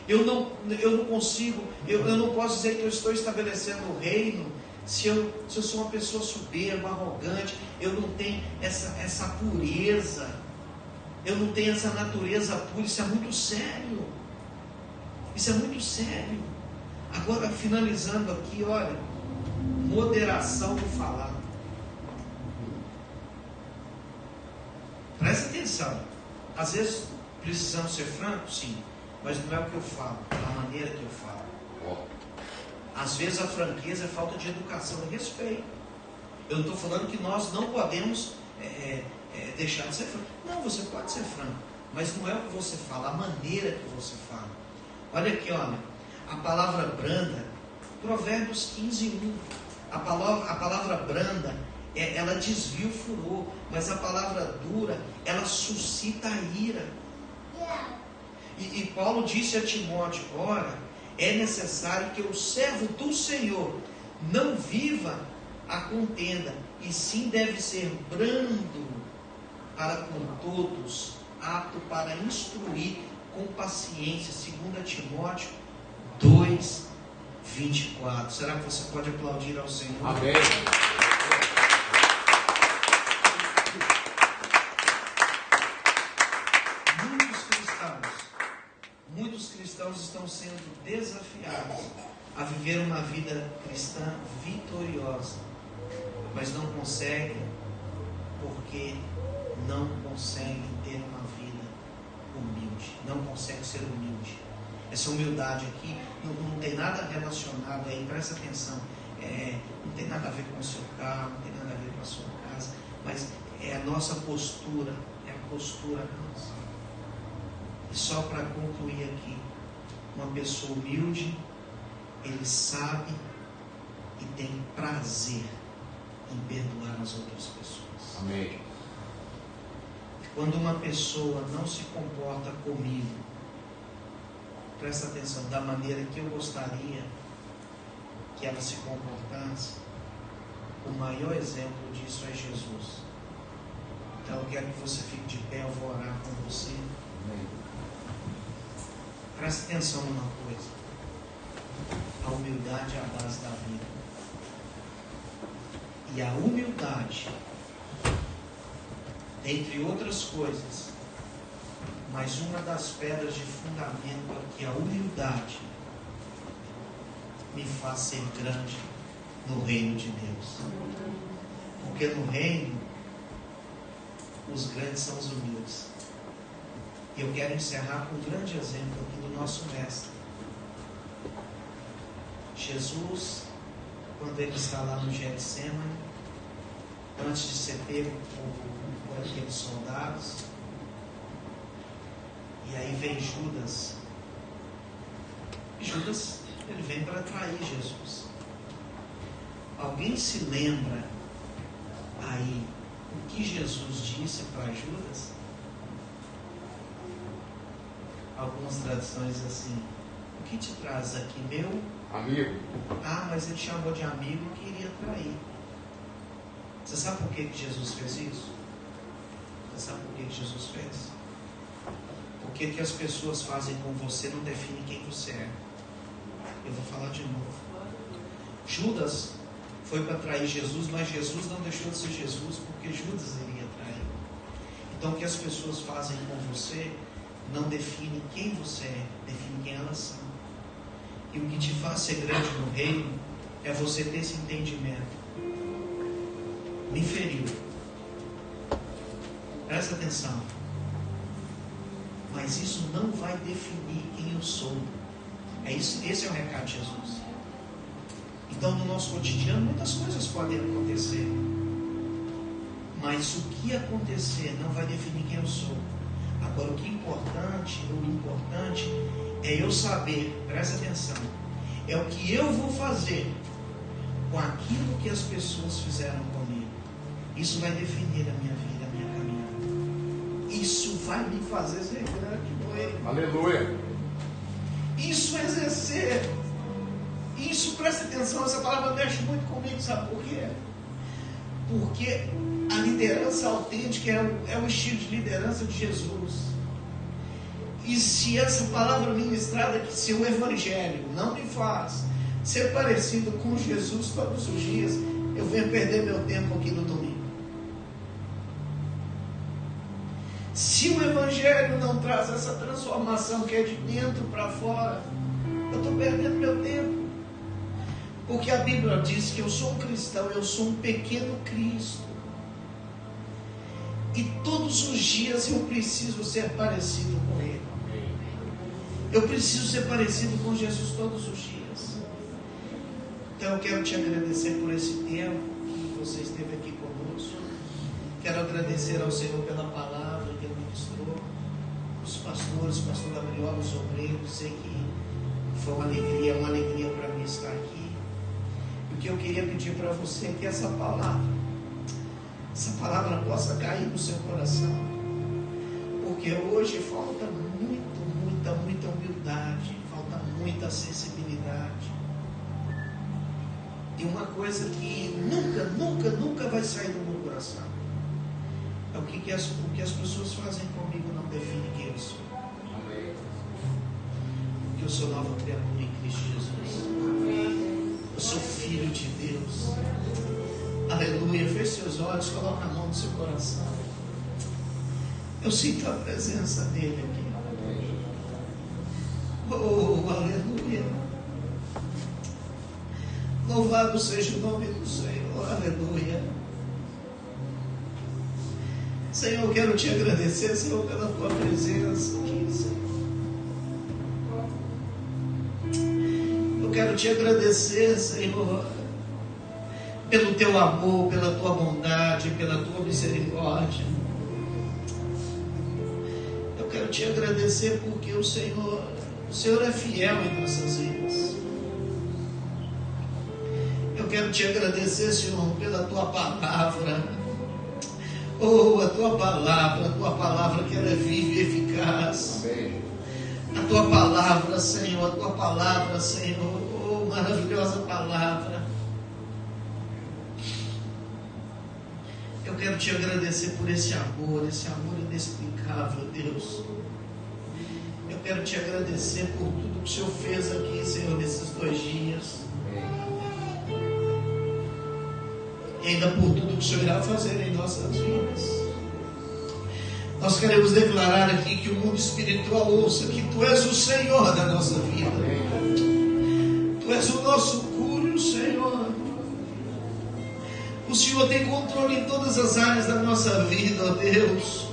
Eu não consigo, eu não posso dizer que eu estou estabelecendo o reino se eu sou uma pessoa soberba, arrogante. Eu não tenho essa pureza, eu não tenho essa natureza pura. Isso é muito sério. Isso é muito sério. Agora, finalizando aqui, olha, moderação no falar. Presta atenção. Às vezes precisamos ser francos, sim, mas não é o que eu falo, é a maneira que eu falo. Às vezes a franqueza é falta de educação e respeito. Eu não estou falando que nós não podemos deixar de ser franco. Não, você pode ser franco, mas não é o que você fala, a maneira que você fala. Olha aqui, olha, a palavra branda, Provérbios 15:1. A palavra branda, ela desvia o furor, mas a palavra dura, ela suscita a ira. E Paulo disse a Timóteo: ora, é necessário que o servo do Senhor não viva a contenda, e sim deve ser brando para com todos, apto para instruir com paciência. 2 Timóteo 2:24. Será que você pode aplaudir ao Senhor? Amém. Muitos cristãos estão sendo desafiados a viver uma vida cristã vitoriosa, mas não conseguem, porque não conseguem ter uma vida humilde, não conseguem ser humilde. Essa humildade aqui não tem nada relacionado aí, presta atenção, não tem nada a ver com o seu carro, não tem nada a ver com a sua casa, mas é a nossa postura, é a postura nossa. E só para concluir aqui, uma pessoa humilde, ele sabe e tem prazer em perdoar as outras pessoas. Amém. Quando uma pessoa não se comporta comigo, presta atenção, da maneira que eu gostaria que ela se comportasse, O maior exemplo disso é Jesus. Então eu quero que você fique de pé, eu vou orar com você. Preste atenção numa coisa. A humildade é a base da vida. E a humildade, dentre outras coisas, mas uma das pedras de fundamento é que a humildade me faz ser grande no reino de Deus. Porque no reino, os grandes são os humildes. E eu quero encerrar com um grande exemplo aqui do nosso mestre. Jesus, quando ele está lá no Getsemane, antes de ser pego por aqueles soldados, e aí vem Judas. Judas, ele vem para trair Jesus. Alguém se lembra aí o que Jesus disse para Judas? Algumas traduções assim: o que te traz aqui, meu amigo? Ah, mas ele chamou de amigo que iria trair. Você sabe por que Jesus fez isso? Você sabe por que Jesus fez? Porque que as pessoas fazem com você não define quem você é. Eu vou falar de novo. Judas foi para trair Jesus, mas Jesus não deixou de ser Jesus, porque Judas iria trair. Então o que as pessoas fazem com você não define quem você é, define quem elas são. E o que te faz ser grande no reino é você ter esse entendimento. Me feriu. Presta atenção. Mas isso não vai definir quem eu sou. Esse é o recado de Jesus. Então no nosso cotidiano muitas coisas podem acontecer. Mas o que acontecer não vai definir quem eu sou. Agora o importante é eu saber, presta atenção, é o que eu vou fazer com aquilo que as pessoas fizeram comigo. Isso vai definir a minha vida, a minha caminhada. Isso vai me fazer ser grande no reino. Aleluia. Isso é exercer. Isso, presta atenção, essa palavra mexe muito comigo, sabe por quê? Porque a liderança autêntica é o estilo de liderança de Jesus. E se essa palavra ministrada, que se o Evangelho não me faz ser parecido com Jesus todos os dias, eu venho perder meu tempo aqui no domingo. Se o Evangelho não traz essa transformação que é de dentro para fora, eu estou perdendo meu tempo. Porque a Bíblia diz que eu sou um cristão, eu sou um pequeno Cristo. E todos os dias eu preciso ser parecido com Ele. Eu preciso ser parecido com Jesus todos os dias. Então eu quero te agradecer por esse tempo que você esteve aqui conosco. Quero agradecer ao Senhor pela palavra que Ele ministrou. Os pastores, o pastor Gabriel, os obreiros. Sei que foi uma alegria para mim estar aqui. O que eu queria pedir para você é que essa palavra possa cair no seu coração. Porque hoje falta muita humildade, falta muita sensibilidade. E uma coisa que nunca vai sair do meu coração é o que as pessoas fazem comigo não define quem eu sou. Porque eu sou nova criatura em Cristo Jesus. Eu sou filho de Deus. Aleluia. Feche seus olhos, coloque a mão no seu coração. Eu sinto a presença dele aqui. Oh, aleluia. Louvado seja o nome do Senhor. Aleluia. Senhor, eu quero te agradecer, Senhor, pela tua presença aqui, Senhor. Eu quero te agradecer, Senhor, pelo teu amor, pela tua bondade, pela tua misericórdia. Eu quero te agradecer porque o Senhor é fiel em nossas vidas. Eu quero te agradecer, Senhor, pela tua palavra. Oh, a tua palavra que ela é viva e eficaz. Amém. A tua palavra, Senhor, oh, maravilhosa palavra. Eu quero te agradecer por esse amor inexplicável, Deus. Eu quero te agradecer por tudo que o Senhor fez aqui, Senhor, nesses 2 dias. E ainda por tudo que o Senhor irá fazer em nossas vidas. Nós queremos declarar aqui que o mundo espiritual ouça que Tu és o Senhor da nossa vida. Tu és o nosso curo, Senhor. O Senhor tem controle em todas as áreas da nossa vida, ó Deus.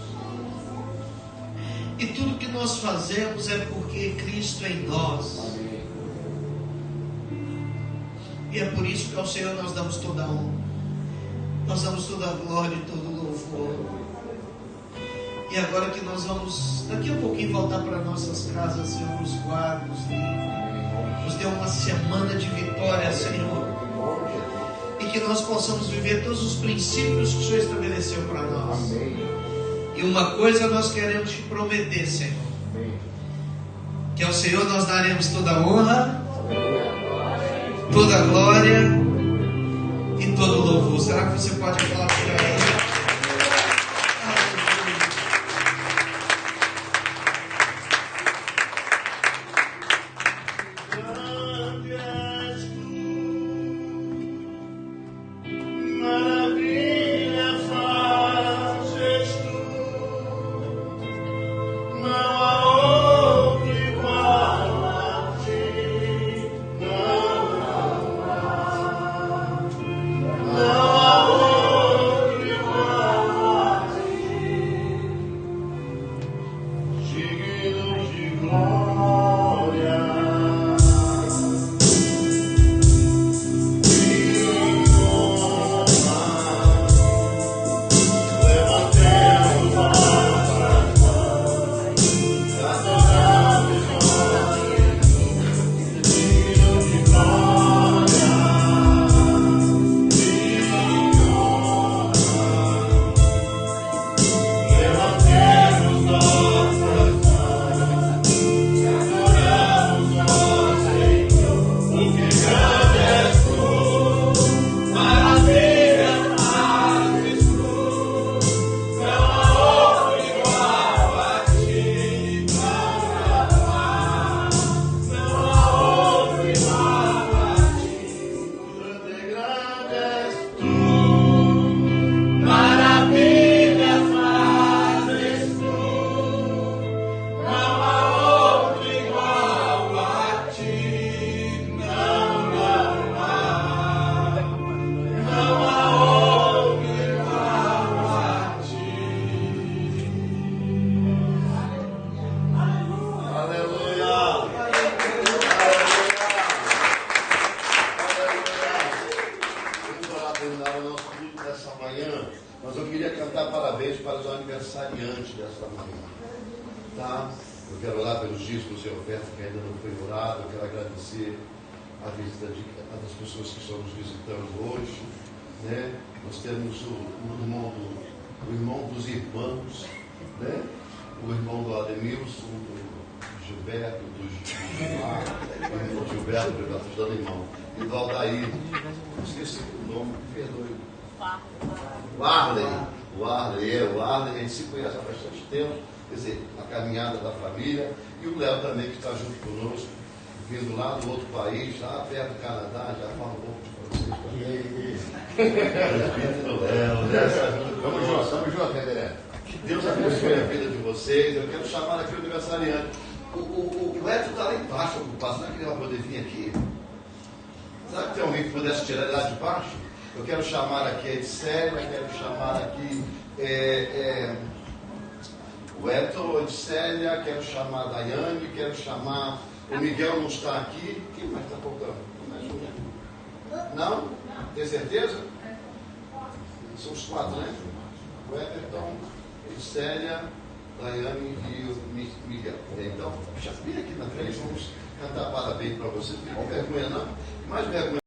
E tudo que nós fazemos é porque Cristo é em nós. E é por isso que ao Senhor nós damos toda a honra, nós damos toda a glória e todo o louvor. E agora que nós vamos, daqui a pouquinho, voltar para nossas casas, Senhor, nos guarde, nos livre, nos dê uma semana de vitória, Senhor. E que nós possamos viver todos os princípios que o Senhor estabeleceu para nós. E uma coisa nós queremos te prometer, Senhor, que ao Senhor nós daremos toda a honra, toda a glória e todo o louvor. Será que você pode falar por aí? Vindo lá do outro país, lá perto do Canadá, já fala um pouco de francês também. Vamos junto, André. Que Deus abençoe a vida de vocês. Eu quero chamar aqui o aniversariante. O Cleto está lá embaixo ocupado. Será que ele vai poder vir aqui? Será que tem alguém que pudesse tirar ele lá de baixo? Eu quero chamar aqui a Edsélia, quero chamar aqui o Eto, a Edsélia, quero chamar a Daiane, quero chamar. O Miguel não está aqui. Quem mais está faltando? Não? Tem certeza? São os 4, né? O Everton, Edsélia, Daiane e o Miguel. Então, já vem aqui na frente, vamos cantar parabéns para você. Não tem vergonha, não? Mais vergonha.